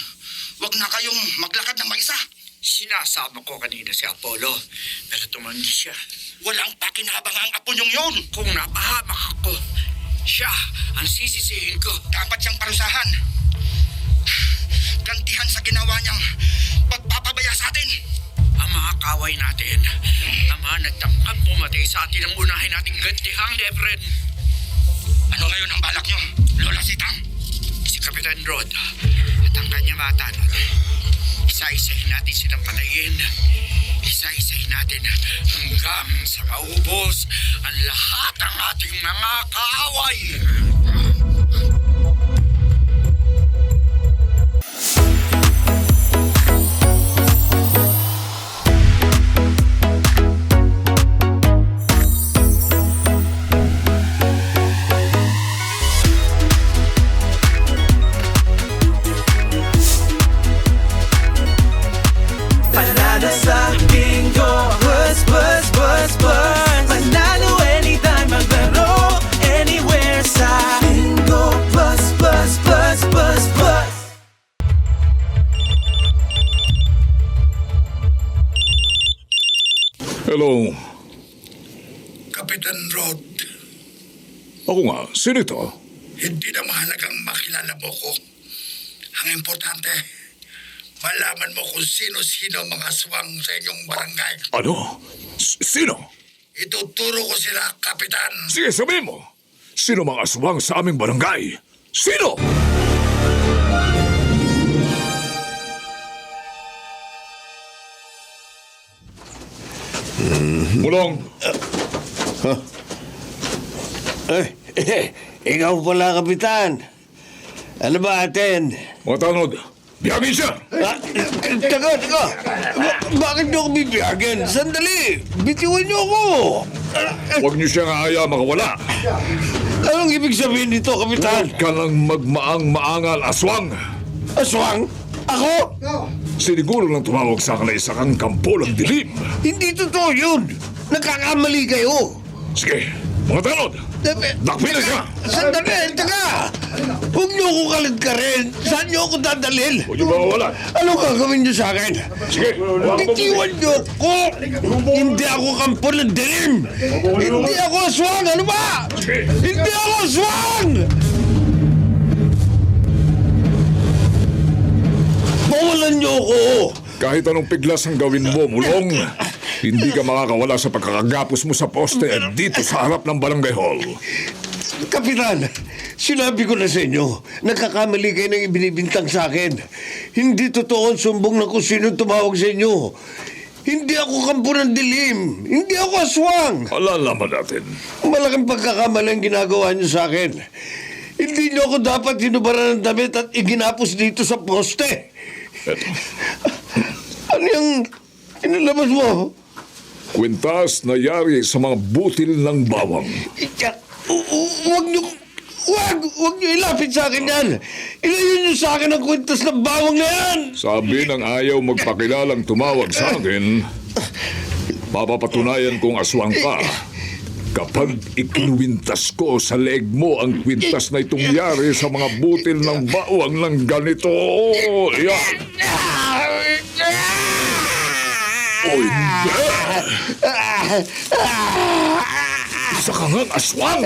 [SPEAKER 8] wag na kayong maglakad ng mag-isa. Sinasama ko kanina si Apollo, pero tumanggi siya. Walang pakinabang ang apo niyong yun. Kung napahamak ako, siya ang sisisihin ko. Dapat siyang parusahan. Gantihan sa ginawa niyang pagpapabaya sa atin. Ang mga kaway natin, ang mga nagtangkang pumatay sa atin ang unahin nating gantihang, Efren. Ano ngayon ang balak niyo, Lola Sitang? Si Kapitan Rod at ang kanyang mga tanod. Isa-isahin natin silang patayin. Isa-isahin natin hanggang sa maubos ang lahat ng ating mga kaaway.
[SPEAKER 10] Panalo sa bingo, bus, bus, bus, bus. Panalo anytime, maglaro anywhere sa bingo, bus, bus, bus, bus, bus.
[SPEAKER 1] Hello.
[SPEAKER 8] Kapitan Rod,
[SPEAKER 1] Ako nga. Sino ito?
[SPEAKER 8] hindi na mahalagang makilala mo ko. Ang importante, malaman mo kung sino-sino ang mga aswang sa inyong barangay.
[SPEAKER 1] Ano? Sino?
[SPEAKER 8] Ituturo ko sila, Kapitan.
[SPEAKER 1] Sige, sabihin mo. Sino mga aswang sa aming barangay? Sino? Mulong,
[SPEAKER 9] Ikaw pala, Kapitan. Ano ba atin?
[SPEAKER 1] mga tanod, biyagin siya!
[SPEAKER 9] Teka. Bakit niyo ako bibiyagin? Sandali! Bitiwan niyo ako!
[SPEAKER 1] Huwag niyo siyang aaya makawala.
[SPEAKER 9] Anong ibig sabihin nito, Kapitan?
[SPEAKER 1] Huwag ka lang magmaang-maangal aswang.
[SPEAKER 9] Aswang? Ako?
[SPEAKER 1] Siniguro lang tumawag sa akin na isa kang kampo ng dilim.
[SPEAKER 9] Hindi totoo yun! Nagkakamali kayo!
[SPEAKER 1] Sige, mga tanod, dakpin na siya!
[SPEAKER 9] Sandali! Teka! Huwag niyo ako kalit-karin! Saan niyo ako dadalhin?
[SPEAKER 1] Huwag niyo makawala.
[SPEAKER 9] Anong gagawin niyo sa akin?
[SPEAKER 1] Sige,
[SPEAKER 9] Bitiwan niyo ako! Hindi ako kampo ng dilim! Hindi ako aswang! Ano ba? Hindi ako aswang! Bawalan niyo ako!
[SPEAKER 1] kahit anong piglas ang gawin mo, Mulong, Hindi ka makakawala sa pagkakagapos mo sa poste at dito sa harap ng barangay hall.
[SPEAKER 9] Kapitan, sinabi ko na sa inyo, nagkakamali kayo ng ibinibintang sa akin. Hindi totoo ang sumbong na kung sino tumawag sa inyo. Hindi ako kampo ng dilim. Hindi ako aswang.
[SPEAKER 1] Alalaman natin.
[SPEAKER 9] Malaking pagkakamali ang ginagawa niyo sa akin. Hindi niyo ako dapat hinubaran ng damit at iginapos dito sa poste.
[SPEAKER 1] Eto,
[SPEAKER 9] Ano yung inilabas mo?
[SPEAKER 1] kwintas na yari sa mga butil ng bawang.
[SPEAKER 9] Huwag niyo ilapit sa akin yan. Ilayo niyo sa akin ang kwintas ng bawang na yan.
[SPEAKER 1] Sabi ng ayaw magpakilalang tumawag sa akin, papapatunayan kong aswang ka. Kapag ikinuwintas ko sa leeg mo ang kwintas na itong yari sa mga butil ng bawang ng ganito. Yan. O hindi. Isa ka ngang aswang.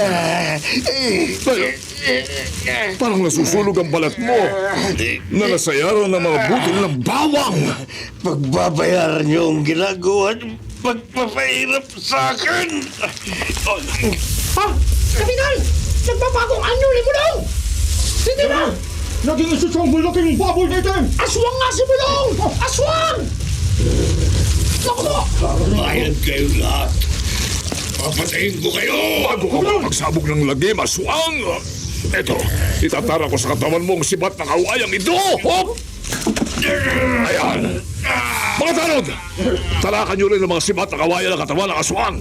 [SPEAKER 1] Parang nasusulog ang balat mo na nasayaran ng mga butil ng bawang.
[SPEAKER 9] Pagbabayaran niyo ang ginagawa niyo pagpapahirap sa akin.
[SPEAKER 2] Ha? Kapitan! Nagpapagong anyo ni Mulong! Hindi ba? Naging isa siyang malaking baboy na ito! Aswang nga si Mulong! Aswang! Naku mo!
[SPEAKER 8] Bayad kayo lahat. Papatayin ko kayo!
[SPEAKER 1] Bago ka magsabog ng lagim, aswang! Eto, itatara ko sa katawan mong sibat na kawayang ito! Hop! Ayan! Mga tanod! Talakan nyo rin ang mga sibat na kawayan ng katawan ng aswang!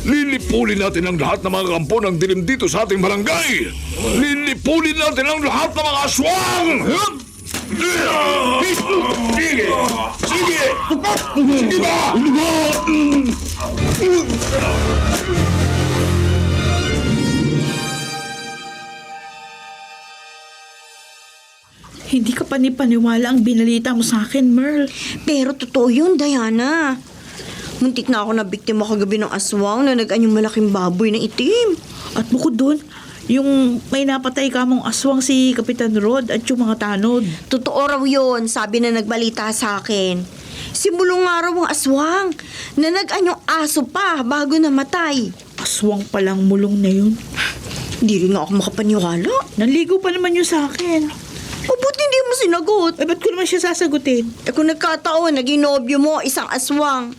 [SPEAKER 1] Lilipulin natin ang lahat ng mga kampo ng dilim dito sa ating barangay! Lilipulin natin ang lahat ng mga aswang! Hup! Sige! Sige! Sige ba?
[SPEAKER 4] Hindi ka panipaniwala ang binalita mo sa akin, Merl.
[SPEAKER 3] Pero totoo yun, Diana. Muntik na ako na biktima kagabi ng aswang na nag-anyong malaking baboy na itim.
[SPEAKER 4] At bukod doon, yung may napatay ka mong aswang si Kapitan Rod at yung mga tanod.
[SPEAKER 3] Totoo raw yun, sabi na nagbalita sa akin. Simulong nga raw ang aswang na nag-anyong aso pa bago namatay.
[SPEAKER 4] Aswang palang mulong na yun.
[SPEAKER 3] Di rin nga ako makapaniwala.
[SPEAKER 4] Nanligo pa naman yun sa akin.
[SPEAKER 3] O ba't hindi mo sinagot?
[SPEAKER 4] Eh, ba't ko naman siya sasagutin?
[SPEAKER 3] Eh kung nagkataon, naging nobyo mo, isang aswang.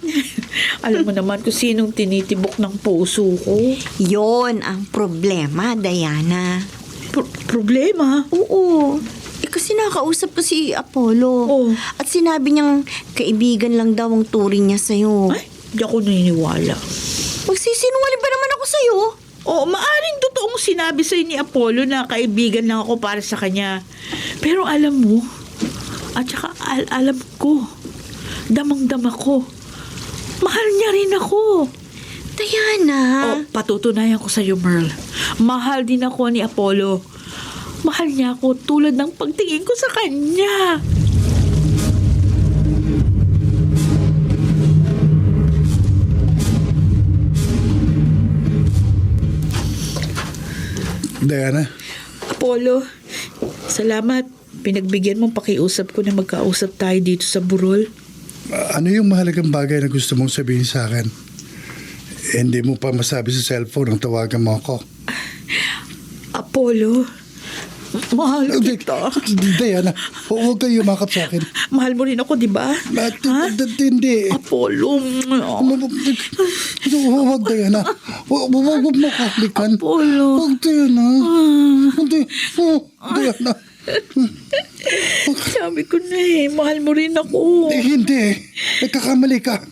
[SPEAKER 4] Alam mo naman kung sinong tinitibok ng puso ko.
[SPEAKER 3] Yon ang problema, Diana.
[SPEAKER 4] Problema?
[SPEAKER 3] Oo. Eh kasi nakausap ko si Apollo.
[SPEAKER 4] Oh.
[SPEAKER 3] At sinabi niyang kaibigan lang daw ang turing niya sa'yo.
[SPEAKER 4] Ay, di ako naniniwala.
[SPEAKER 3] Magsisinungaling ba naman ako sa'yo?
[SPEAKER 4] Oo, maaring totoong sinabi sa'yo ni Apollo na kaibigan lang ako para sa kanya. Pero alam mo, at saka alam ko, damang-dama ko, mahal niya rin ako.
[SPEAKER 3] Diana.
[SPEAKER 4] Patutunayan ko sa'yo, Merl. Mahal din ako ni Apollo. Mahal niya ako tulad ng pagtingin ko sa kanya.
[SPEAKER 5] Diana,
[SPEAKER 4] Apollo, salamat. Pinagbigyan mong pakiusap ko na magkausap tayo dito sa burol.
[SPEAKER 5] ano yung mahalagang bagay na gusto mong sabihin sa akin? Hindi mo pa masabi sa cellphone ang tawagan mo ako.
[SPEAKER 4] Apollo, mahal kita.
[SPEAKER 5] Diana, huwag kayo yumakap sa akin.
[SPEAKER 4] Mahal mo rin ako, di ba?
[SPEAKER 5] Hindi.
[SPEAKER 4] Apollo.
[SPEAKER 5] Huwag, Diana. Huwag mo kaklikan.
[SPEAKER 4] Apollo.
[SPEAKER 5] Huwag, Diana. Hindi. Diana.
[SPEAKER 4] Sabi ko na mahal mo rin ako.
[SPEAKER 5] Hindi. Nagkakamali ka.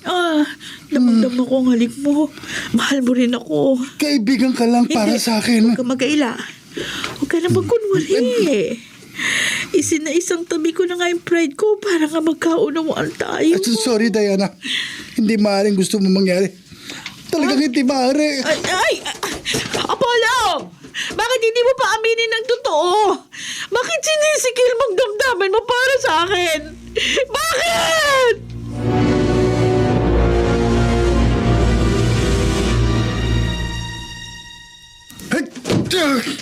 [SPEAKER 4] Damang-dama ko ang halik mo. Mahal mo rin ako.
[SPEAKER 5] Kaibigan ka lang para sa akin.
[SPEAKER 4] Huwag ka mag-aila. Huwag ka na magkunwari. Isin na isang tabi ko na nga yung pride ko para nga magkaunawaan tayo.
[SPEAKER 5] Sorry, Diana. Hindi maaaring gusto mo mangyari. Talagang hindi maaari.
[SPEAKER 4] Ay! Apollo! Bakit hindi mo pa aminin ng totoo? Bakit sinisikil mong damdamin mo para sa akin? Bakit?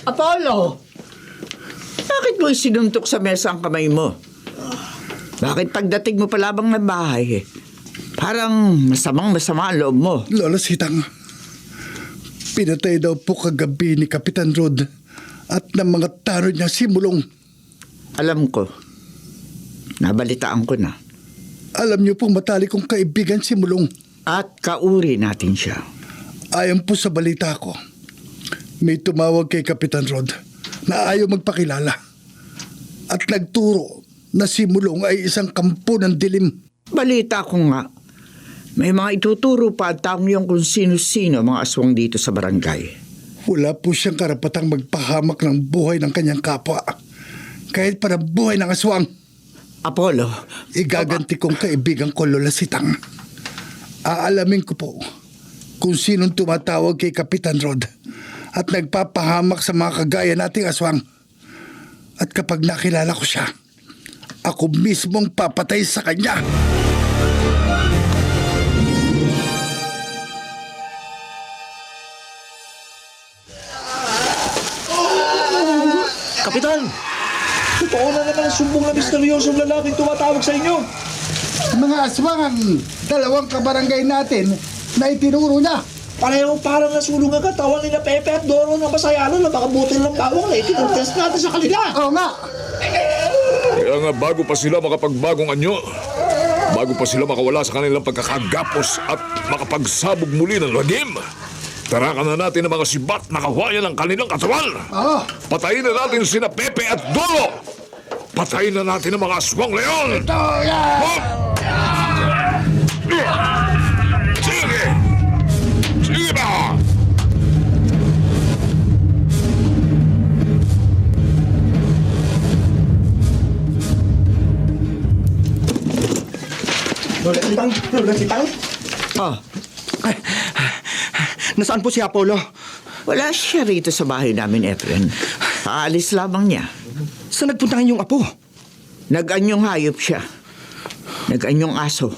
[SPEAKER 7] Apollo! Bakit mo isinuntok sa mesa ang kamay mo? Bakit pagdating mo pa labang ng bahay, Parang masama ang loob mo.
[SPEAKER 5] Lola Sitang, pinatay daw po kagabi ni Kapitan Rod at ng mga tanod niya si Mulong.
[SPEAKER 7] Alam ko. Nabalitaan ko na.
[SPEAKER 5] Alam niyo pong matali kong kaibigan si Mulong.
[SPEAKER 7] At kauri natin siya.
[SPEAKER 5] Ayon po sa balita ko, may tumawag kay Kapitan Rod na ayaw magpakilala at nagturo na si Mulong ay isang kampo ng dilim.
[SPEAKER 7] Balita ko nga. May mga ituturo pa at taong yung kung sino-sino mga aswang dito sa barangay.
[SPEAKER 5] Wala po siyang karapatang magpahamak ng buhay ng kanyang kapwa. Kahit para buhay ng aswang.
[SPEAKER 7] Apollo.
[SPEAKER 5] Igaganti kong kaibigan ko, Lola Sitang. Aalamin ko po kung sinong tumatawag kay Kapitan Rod at nagpapahamak sa mga kagaya nating aswang. At kapag nakilala ko siya, ako mismong papatay sa kanya.
[SPEAKER 2] Kapitan! Totoo na naman ang sumbong na misteryosong lalaking tumatawag sa inyo.
[SPEAKER 5] Mga aswang ang dalawang kabarangay natin na itinuro niya.
[SPEAKER 2] Pareho parang nasulong ang katawan nila Pepe at Doro ng Basayalo na makabutin ng bawang na itinutest natin sa kanila.
[SPEAKER 5] Oo nga.
[SPEAKER 1] Kaya nga bago pa sila makapagbagong anyo, bago pa sila makawala sa kanilang pagkakagapos at makapagsabog muli ng lagim, tarakan na natin ang mga sibat na kawayan ng kanilang katawan.
[SPEAKER 5] Oo.
[SPEAKER 1] Patayin na natin sina Pepe at Doro. Patayin na natin ang mga aswang leon. Hop! Sige! Sige ba?
[SPEAKER 2] Lola Sitang?
[SPEAKER 7] Oh,
[SPEAKER 6] Nasaan po si Apollo?
[SPEAKER 7] wala siya rito sa bahay namin, Efren. Aalis lamang niya.
[SPEAKER 6] Saan nagpunta ang iyong apo?
[SPEAKER 7] Nag-anyong hayop siya. Nag-anyong aso.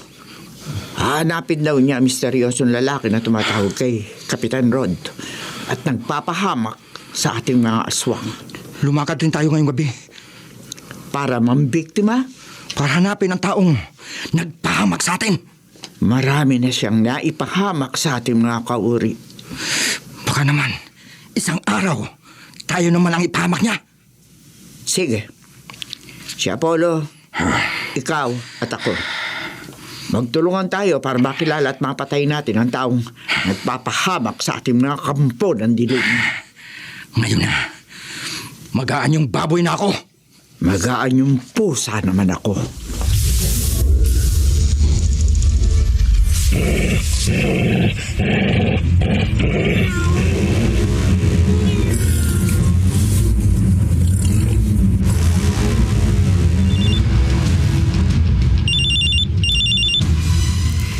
[SPEAKER 7] Hahanapin daw niya ang misteryosong lalaki na tumatawag kay Kapitan Rod at nagpapahamak sa ating mga aswang.
[SPEAKER 6] Lumakad rin tayo ngayong gabi
[SPEAKER 7] Para mambiktima,
[SPEAKER 6] para hanapin ang taong nagpahamak sa atin.
[SPEAKER 7] marami na siyang naipahamak sa ating mga kauri.
[SPEAKER 6] Baka naman, isang araw, tayo naman ang ipahamak niya.
[SPEAKER 7] Sige. Si Apollo, ikaw at ako. Magtulungan tayo para makilala at mapatay natin ang taong nagpapahamak sa ating mga kampo ng dilim.
[SPEAKER 6] Ngayon na, magaan yung baboy na ako.
[SPEAKER 7] Magaan yung pusa naman ako.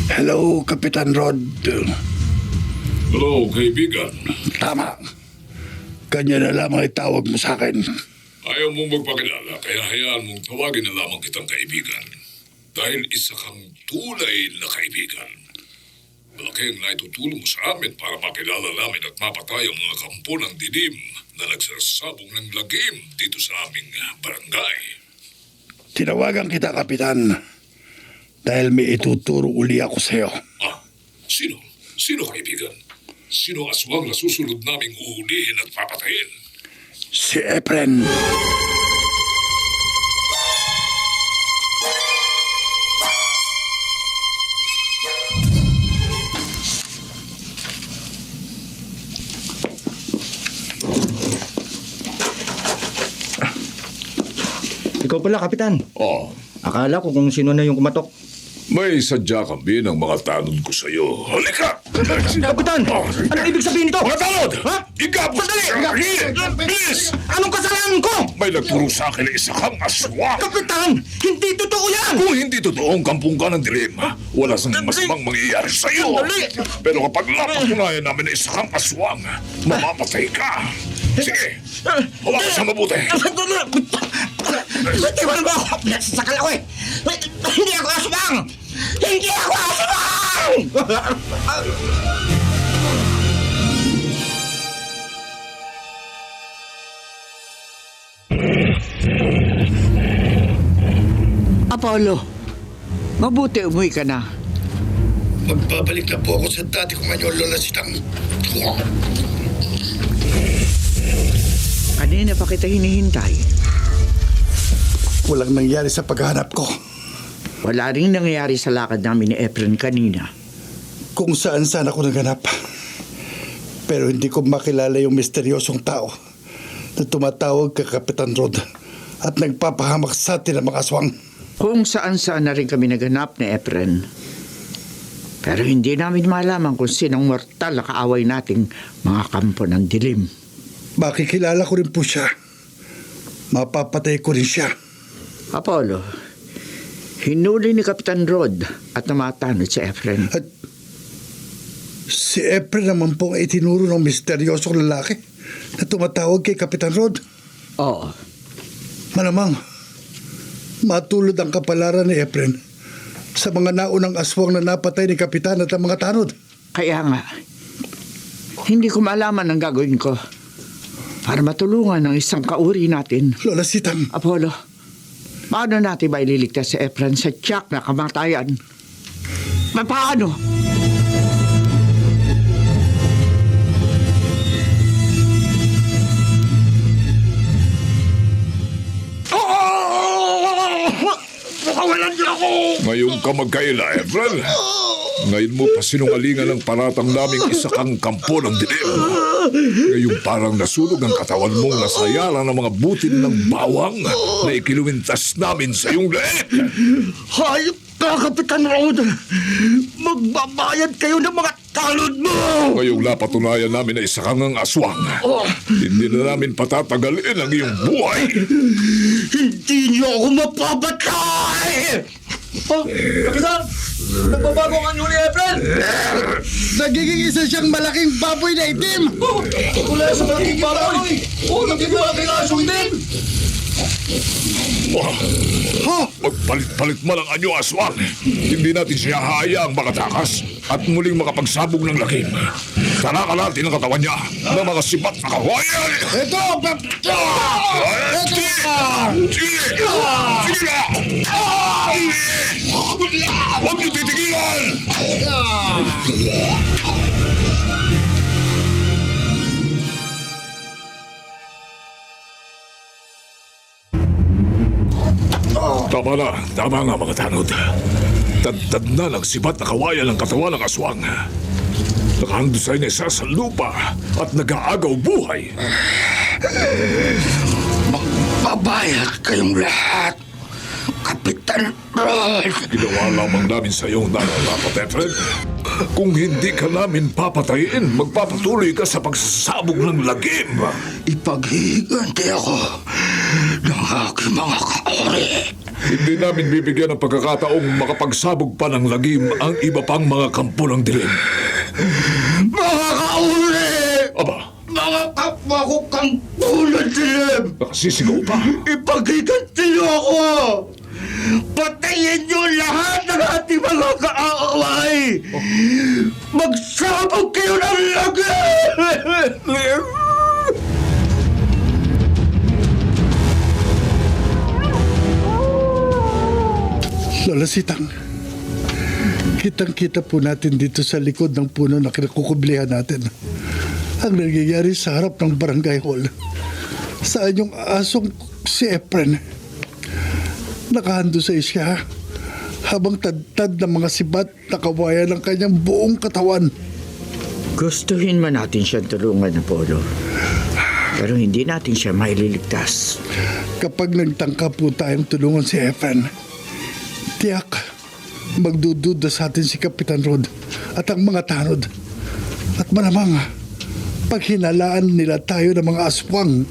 [SPEAKER 5] Hello, Kapitan Rod.
[SPEAKER 1] Hello, kaibigan.
[SPEAKER 5] Tama. Kanya na lamang itawag mo sa akin.
[SPEAKER 1] Ayaw mong magpakilala, kaya hayaan mong tawagin na lamang kitang kaibigan. Dahil isa kang tulay na kaibigan. Malaki ang naitutulong mo sa amin para makilala namin at mapatay ang mga kampo ng dilim na nagsasabong ng lagim dito sa aming barangay.
[SPEAKER 5] Tinawagan kita, Kapitan, dahil may ituturo uli ako sa'yo.
[SPEAKER 1] Ah, sino? Sino kaibigan? Sino aswang na susunod naming uulihin at papatayin?
[SPEAKER 5] Si Efren.
[SPEAKER 6] Ikaw pala, Kapitan.
[SPEAKER 1] Oh,
[SPEAKER 6] Akala ko kung sino na yung kumatok.
[SPEAKER 1] may sadya kami ng mga tanod ko sa'yo. Halika!
[SPEAKER 6] Kapitan! Anong ibig sabihin nito?
[SPEAKER 1] Mga tanod!
[SPEAKER 6] Ha?
[SPEAKER 1] Igapos! Bilis!
[SPEAKER 6] Anong kasalanan ko?
[SPEAKER 1] May nagturo sa akin na isa kang aswang!
[SPEAKER 6] Kapitan! Hindi totoo yan!
[SPEAKER 1] Kung hindi totoong kampung ka ng dilim, wala sang masamang mangyayari sa'yo. Pero kapag napatunayan namin na isa kang aswang, mamapatay ka. Sige, hawakan sa mabuti.
[SPEAKER 6] Bitiwan mo ako! Nasasakal ako eh! Hindi ako aswang! Hindi ako aswang!
[SPEAKER 7] Apollo, mabuti umuwi ka na.
[SPEAKER 8] Magbabalik na po ako sa dati kong anyo, Lola Sitang.
[SPEAKER 7] Kanina pa kita hinihintay.
[SPEAKER 5] Walang nangyari sa paghahanap ko.
[SPEAKER 7] Wala rin nangyayari sa lakad namin ni Efren kanina.
[SPEAKER 5] Kung saan-saan ako naganap. Pero hindi ko makilala yung misteryosong tao na tumatawag kay Kapitan Rod at nagpapahamak sa atin ng mga aswang.
[SPEAKER 7] Kung saan-saan na rin kami naganap ni Efren. Pero hindi namin malaman kung sinong mortal na kaaway nating mga kampo ng dilim.
[SPEAKER 5] Makikilala ko rin po siya. Mapapatay ko rin siya.
[SPEAKER 7] Apollo, hinuli ni Kapitan Rod at namatanod si Efren.
[SPEAKER 5] At si Efren naman po ay itinuro ng misteryosong lalaki na tumatawag kay Kapitan Rod.
[SPEAKER 7] Oo.
[SPEAKER 5] Malamang, matulad ang kapalaran ni Efren sa mga naunang aswang na napatay ni Kapitan at ang mga tanod.
[SPEAKER 7] Kaya nga, hindi ko malaman ang gagawin ko para matulungan ang isang kauri natin.
[SPEAKER 5] Lola Sitang,
[SPEAKER 7] Apollo, paano natin ba ililigtas si Efren sa tiyak na kamatayan? Paano?
[SPEAKER 1] Ngayon ka magkaila, Efren. Ngayon mo pa sinungalingan ang paratang naming isa kang kampo ng dilim. Ngayon parang nasunog ang katawan mong nasayala ng mga butil ng bawang na ikiluwintas namin sa iyong leeg.
[SPEAKER 6] Hayop ka, Kapitan Rod! Magbabayad kayo ng mga talod mo!
[SPEAKER 1] Ngayong napatunayan namin na isa kang ang aswang. Hindi na namin patatagalin ang iyong buhay.
[SPEAKER 6] Hindi niyo ako mapapatay! Kapitan! Nagbabago ang anyo ni Efren!
[SPEAKER 5] nagiging isa siyang malaking baboy na itim!
[SPEAKER 6] Wala sa malaking baboy! Nagiging malaking aso itim!
[SPEAKER 1] Magpalit-palit man ang anyo, aswang. Hindi natin siya hayaang makatakas at muling makapagsabog ng lakim. Tanakan natin ang katawan niya ng mga sibat na kawayan.
[SPEAKER 5] Ito!
[SPEAKER 1] Huwag niyo titigilan! Tama nga mga tanod. Tad na ng sibat na kawayan ng katawan ng aswang. Nakahandusay na isa sa lupa at nag-aagaw buhay.
[SPEAKER 6] Magbabayad kayong lahat, Kapitan Rod!
[SPEAKER 1] Ginawa lamang namin sa iyong nararapat, Efren. Kung hindi ka namin papatayin, magpapatuloy ka sa pagsasabog ng lagim.
[SPEAKER 6] Ipaghihiganti ako ng aking mga kaori.
[SPEAKER 1] Hindi namin bibigyan ng pagkakataong makapagsabog pa ng lagim ang iba pang mga kampo ng dilim.
[SPEAKER 6] Mga kaori!
[SPEAKER 1] Aba,
[SPEAKER 6] Mga kapwa ko kang tulad dilim!
[SPEAKER 1] nakasisigaw pa.
[SPEAKER 6] Ipaghiganti niyo ako! Patayin niyo lahat ng ating mga kaaway! Magsabog kayo ng lagim!
[SPEAKER 5] Lola Sitang, kitang-kita po natin dito sa likod ng puno na kinakukublihan natin ang nangyayari sa harap ng barangay hall. Saan yung asong si Efren? Nakahandusay siya habang tad-tad ng mga sibat na kawayan ng kanyang buong katawan.
[SPEAKER 7] Gustuhin man natin siyang tulungan, Apollo. Pero hindi natin siya maililigtas.
[SPEAKER 5] Kapag nagtangka po tayong tulungan si Efren, tiyak, magdududa sa atin si Kapitan Rod at ang mga tanod. At malamang, pag hinalaan nila tayo ng mga aswang.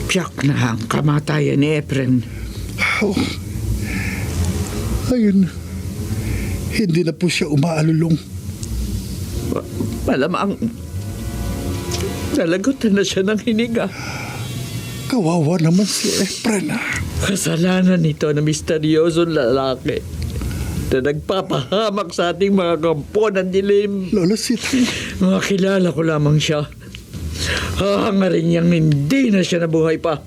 [SPEAKER 7] Piyak na ang kamatayan ni Efren.
[SPEAKER 5] Oh, ayun, hindi na po siya umaalulong.
[SPEAKER 7] Malamang nalagutan na siya ng hininga.
[SPEAKER 5] Kawawa naman si Efren.
[SPEAKER 7] Kasalanan nito na misteryosong lalaki na nagpapahamak sa ating mga kampo ng dilim.
[SPEAKER 5] Lola Sitang,
[SPEAKER 7] Makilala ko lamang siya. Hahangarin niyang hindi na siya nabuhay pa.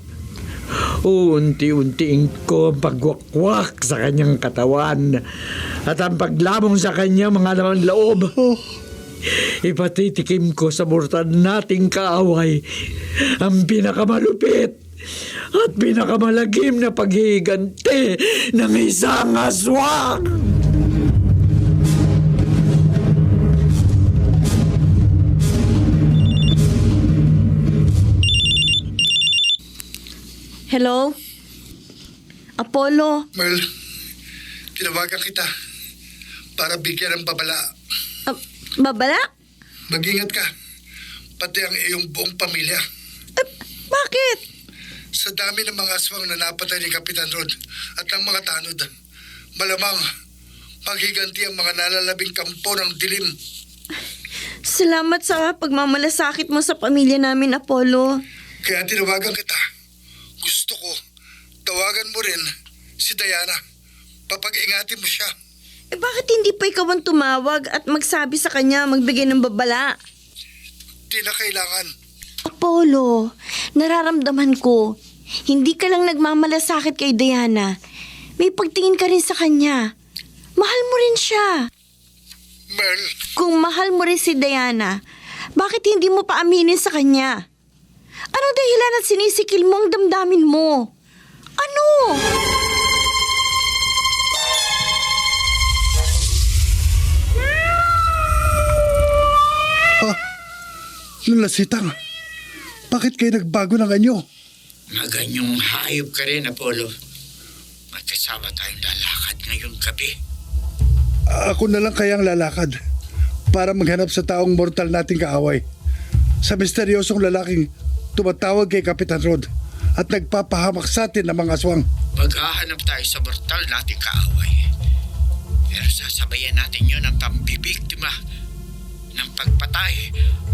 [SPEAKER 8] Unti-untiin ko ang pagwakwak sa kanyang katawan at ang paglamong sa kanya mga laman loob. Ipatitikim ko sa mortal nating kaaway ang pinakamalupit at pinakamalagim na paghihiganti ng isang aswang.
[SPEAKER 3] Hello? Apollo?
[SPEAKER 5] Merl, tinawagan kita para bigyan ng babala.
[SPEAKER 3] Babala?
[SPEAKER 5] Mag-ingat ka, pati ang iyong buong pamilya.
[SPEAKER 3] Bakit?
[SPEAKER 5] Sa dami ng mga aswang na napatay ni Kapitan Rod at ng mga tanod, malamang maghiganti ang mga nalalabing kampo ng dilim.
[SPEAKER 3] Salamat sa pagmamalasakit mo sa pamilya namin, Apollo.
[SPEAKER 5] Kaya tinawagan kita. Gusto ko, tawagan mo rin si Diana. Papag-ingatin mo siya.
[SPEAKER 3] Bakit hindi pa ikaw ang tumawag at magsabi sa kanya magbigay ng babala?
[SPEAKER 5] Di na kailangan.
[SPEAKER 3] Apollo, nararamdaman ko, hindi ka lang nagmamalasakit kay Diana. May pagtingin ka rin sa kanya. Mahal mo rin siya.
[SPEAKER 5] Merl,
[SPEAKER 3] Kung mahal mo rin si Diana, bakit hindi mo pa aminin sa kanya? Ano dahilan at sinisikil mo ang damdamin mo? Ano?
[SPEAKER 5] Lulasitang, bakit kayo nagbago ng anyo?
[SPEAKER 8] Maganyong hayop ka rin, Apollo. Magkasama tayong lalakad ngayong gabi.
[SPEAKER 5] Ako na lang kayang lalakad para maghanap sa taong mortal nating kaaway. Sa misteryosong lalaking tumatawag kay Kapitan Rod at nagpapahamak sa atin ng mga aswang.
[SPEAKER 8] Maghahanap tayo sa mortal nating kaaway. Pero sasabayan natin yun ng pambibiktima ng pagpatay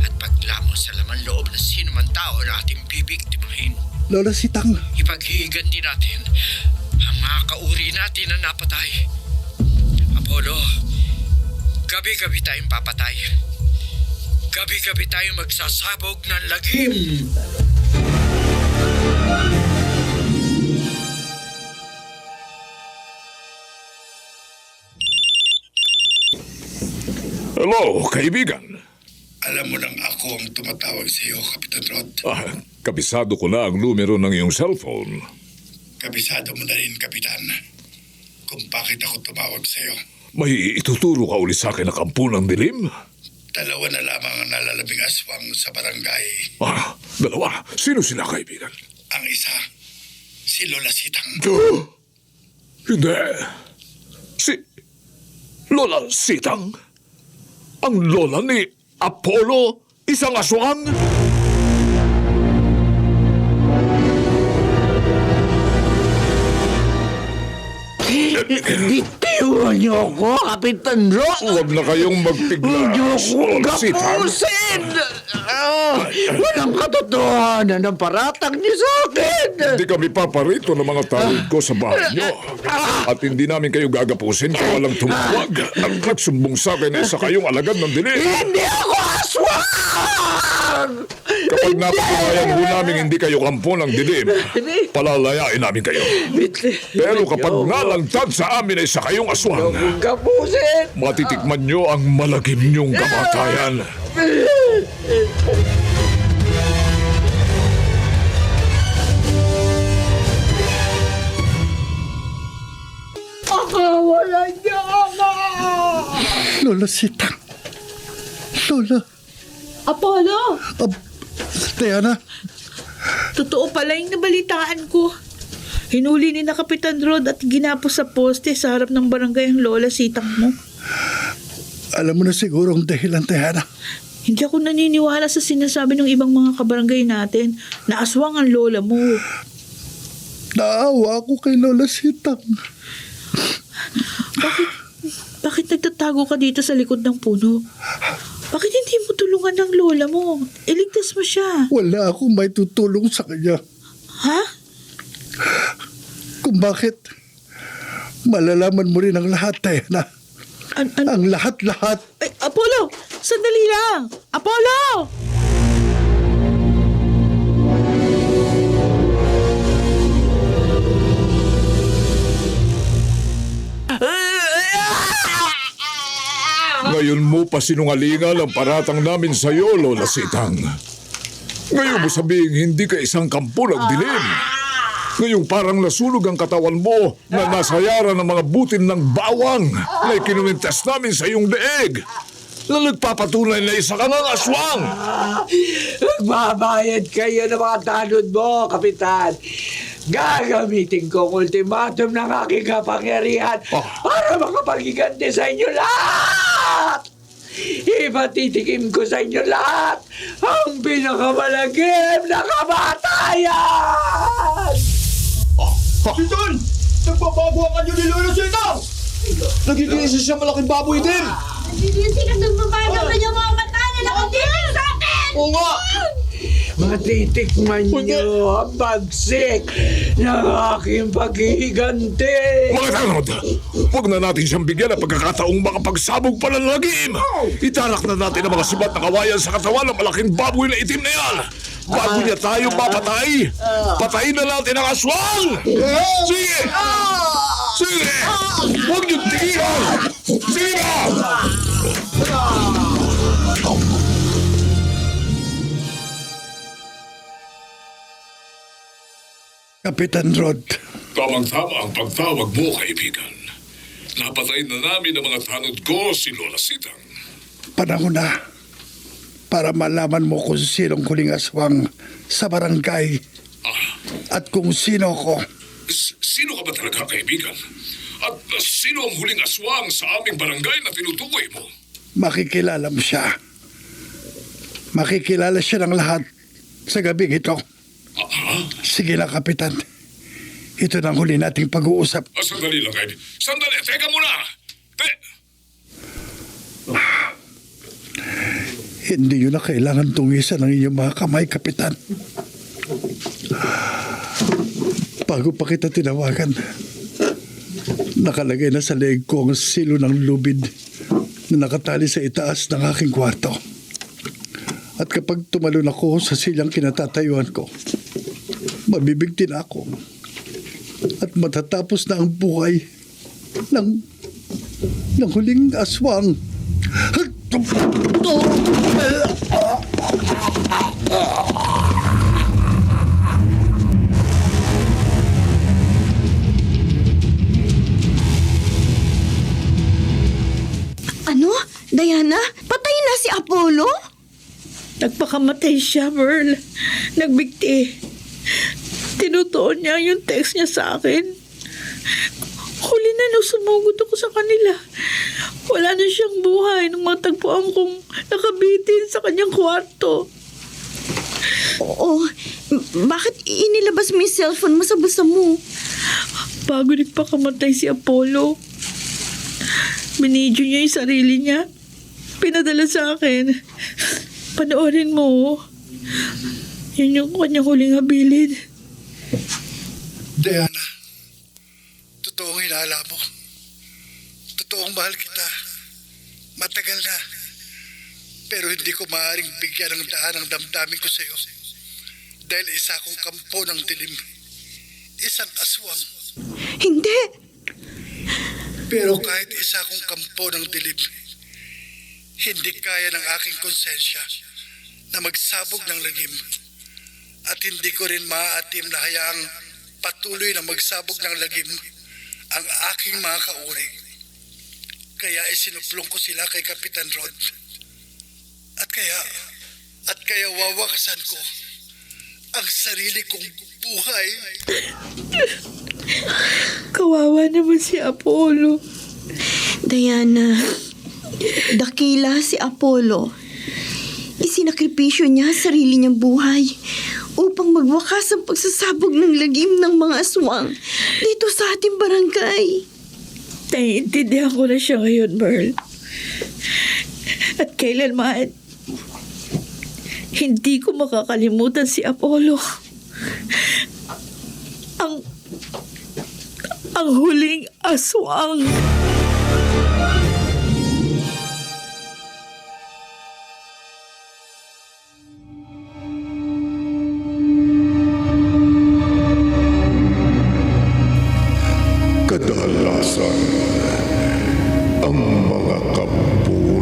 [SPEAKER 8] at paglamon sa laman loob ng sino man tao na ating bibiktimahin.
[SPEAKER 5] Lola Sitang,
[SPEAKER 8] Ipaghihigan din natin ang mga kauri natin na napatay. Apollo, gabi-gabi tayong papatay. Gabi-gabi tayong magsasabog ng lagim.
[SPEAKER 1] Hello, kaibigan.
[SPEAKER 5] alam mo nang ako ang tumatawag sa iyo, Kapitan Rod.
[SPEAKER 1] Kabisado ko na ang numero ng iyong cellphone.
[SPEAKER 5] Kabisado mo na rin, Kapitan, kung bakit ako tumawag sa iyo.
[SPEAKER 1] May ituturo ka uli sa akin na kampo ng dilim?
[SPEAKER 5] Dalawa na lamang ang nalalabing aswang sa barangay.
[SPEAKER 1] Dalawa? Sino sila, kaibigan?
[SPEAKER 5] Ang isa, si Lola Sitang.
[SPEAKER 1] Hindi. Si Lola Sitang? Ang lola ni Apollo? Isang aswang?
[SPEAKER 8] Bitiwan niyo ako, Kapitan Rock!
[SPEAKER 1] Huwag na kayong magpigla.
[SPEAKER 8] Huwag niyo akong
[SPEAKER 1] Lola Sitang.
[SPEAKER 8] gapusin! Walang katotohanan ang paratang niyo sa akin!
[SPEAKER 1] Hindi kami paparito ng mga tawid ko sa bahay niyo. At hindi namin kayo gagapusin kung walang tumawag. Ang nagsumbong sa akin ay sa kayong alagad ng dilim.
[SPEAKER 8] Hindi ako aswang!
[SPEAKER 1] Kapag napatunayan ho namin hindi kayo kampo ng dilim, palalayain namin kayo. Pero kapag nalangtad sa amin ay sa kayong aswang,
[SPEAKER 8] Gapusin!
[SPEAKER 1] matitikman nyo ang malagim niyong kamatayan.
[SPEAKER 8] Wala niya ako!
[SPEAKER 5] Lola Sitang. Lola.
[SPEAKER 4] Apollo!
[SPEAKER 5] Diana.
[SPEAKER 4] Totoo pala yung nabalitaan ko. Hinuli ni na Kapitan Rod at ginapos sa poste sa harap ng barangay ang lola Sitang mo.
[SPEAKER 5] Alam mo na siguro ang dahilan, Diana.
[SPEAKER 4] Hindi ako naniniwala sa sinasabi ng ibang mga kabarangay natin na aswang ang lola mo.
[SPEAKER 5] Naawa ako kay Lola Sitang.
[SPEAKER 4] Bakit nagtatago ka dito sa likod ng puno? Bakit hindi mo tulungan ng lola mo? Iligtas mo siya.
[SPEAKER 5] Wala akong may tutulong sa kanya.
[SPEAKER 4] Ha?
[SPEAKER 5] Kung bakit, malalaman mo rin ang lahat, Diana. Ang lahat-lahat.
[SPEAKER 4] Ay, Apollo! Sandali lang! Apollo!
[SPEAKER 1] Ngayon mo pa sinungalingan ang paratang namin sa iyo, Lola Sitang. Ngayon mo sabihin hindi ka isang kampo ng dilim. Ngayong parang nasunog ang katawan mo na nasayaran ng mga butin ng bawang na ikinumintas namin sa iyong leeg. Na nagpapatunay na isa ka ng aswang.
[SPEAKER 8] Magbabayad kayo ng mga tanod mo, Kapitan. Gagamitin ko ang ultimatum ng aking kapangyarihan para makapag-iganti sa inyo lahat! Ipatitikim ko sa inyo lahat ang pinakamalagim na kamatayan!
[SPEAKER 2] Kapitan! Nagbabago ang anyo ni Lola Sitang! Nagiging isa siyang malaking baboy din!
[SPEAKER 3] Hindi ka nagbabayad ng kanyang mga mata na nakatinig sa akin!
[SPEAKER 2] Oo nga!
[SPEAKER 8] Matitikman niyo ang bagsik ng aking paghihiganti!
[SPEAKER 1] Mga tanod, huwag na natin siyang bigyan ng pagkakataong makapagsabog pa ng lagim. Italak na natin ang mga sibat na kawayan sa katawan ng malaking baboy na itim na yan. Bago niya tayo mapatay, patayin na natin ang aswang! Sige! Sige! Huwag niyong tigilan! Sige na!
[SPEAKER 5] Kapitan Rod,
[SPEAKER 1] Tamang-tama ang pagtawag mo, kaibigan. Napatay na namin ang mga tanod ko, si Lola Sitang.
[SPEAKER 5] panahon na para malaman mo kung sinong huling aswang sa barangay at kung sino ko.
[SPEAKER 1] Sino ka ba talaga, kaibigan? At sino ang huling aswang sa aming barangay na tinutukoy mo?
[SPEAKER 5] Makikilala mo siya. Makikilala siya ng lahat sa gabing ito. Sige na, Kapitan. Ito na ang huli nating pag-uusap.
[SPEAKER 1] Sandali lang, kaibigan. Sandali, teka muna!
[SPEAKER 5] Hindi yun na kailangan tungisan ng inyong mga kamay, Kapitan. Bago pa kita tinawagan, nakalagay na sa leeg ko ang silo ng lubid na nakatali sa itaas ng aking kwarto. At kapag tumalon ako sa silyang kinatatayuan ko, mabibigtin ako. At matatapos na ang buhay ng huling aswang.
[SPEAKER 3] Ano? Diana? Patay na si Apollo?
[SPEAKER 4] Nagpakamatay siya, Merle. Nagbigti. Tinutuon niya yung text niya sa akin. Huli na nung sumugod ako sa kanila. Wala na siyang buhay nung matagpuan kong nakabitin sa kanyang kwarto.
[SPEAKER 3] Oo. Bakit inilabas mo yung cellphone mo sa bulsa mo?
[SPEAKER 4] Bago nagpakamatay si Apollo, binidyo niya yung sarili niya. Pinadala sa akin. Panoorin mo. Yun yung kanyang huling habilin.
[SPEAKER 5] Diana, totoong hinala mo. Totoong mahal kita. Matagal na. Pero hindi ko maaaring bigyan ng daan ang damdamin ko sa iyo. Dahil isa akong kampo ng dilim. Isang aswang.
[SPEAKER 3] Hindi.
[SPEAKER 5] Pero kahit isa akong kampo ng dilim, hindi kaya ng aking konsensya na magsabog ng lagim. At hindi ko rin maaatim na hayaang patuloy na magsabog ng lagim ang aking mga kauri. Kaya isinuplong ko sila kay Kapitan Rod. At kaya wawakasan ko ang sarili kong buhay.
[SPEAKER 4] Kawawa naman si Apollo.
[SPEAKER 3] Diana, dakila si Apollo. Isinakripisyo niya ang sarili niyang buhay upang magwakas ang pagsasabog ng lagim ng mga aswang dito sa ating barangay.
[SPEAKER 4] Naiintindihan ko na siya ngayon, Merle. At kailanman, hindi ko makakalimutan si Apollo. Ang huling aswang.
[SPEAKER 1] Kadalasan, ang mga kampo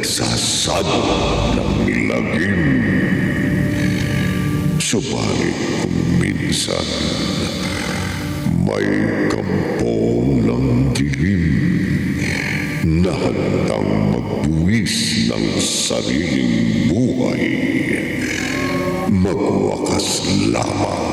[SPEAKER 1] nagsasadot ng lagim. Subalit kung minsan may kampong ng dilim na handang magbuwis ng sariling buhay, magwakas lamang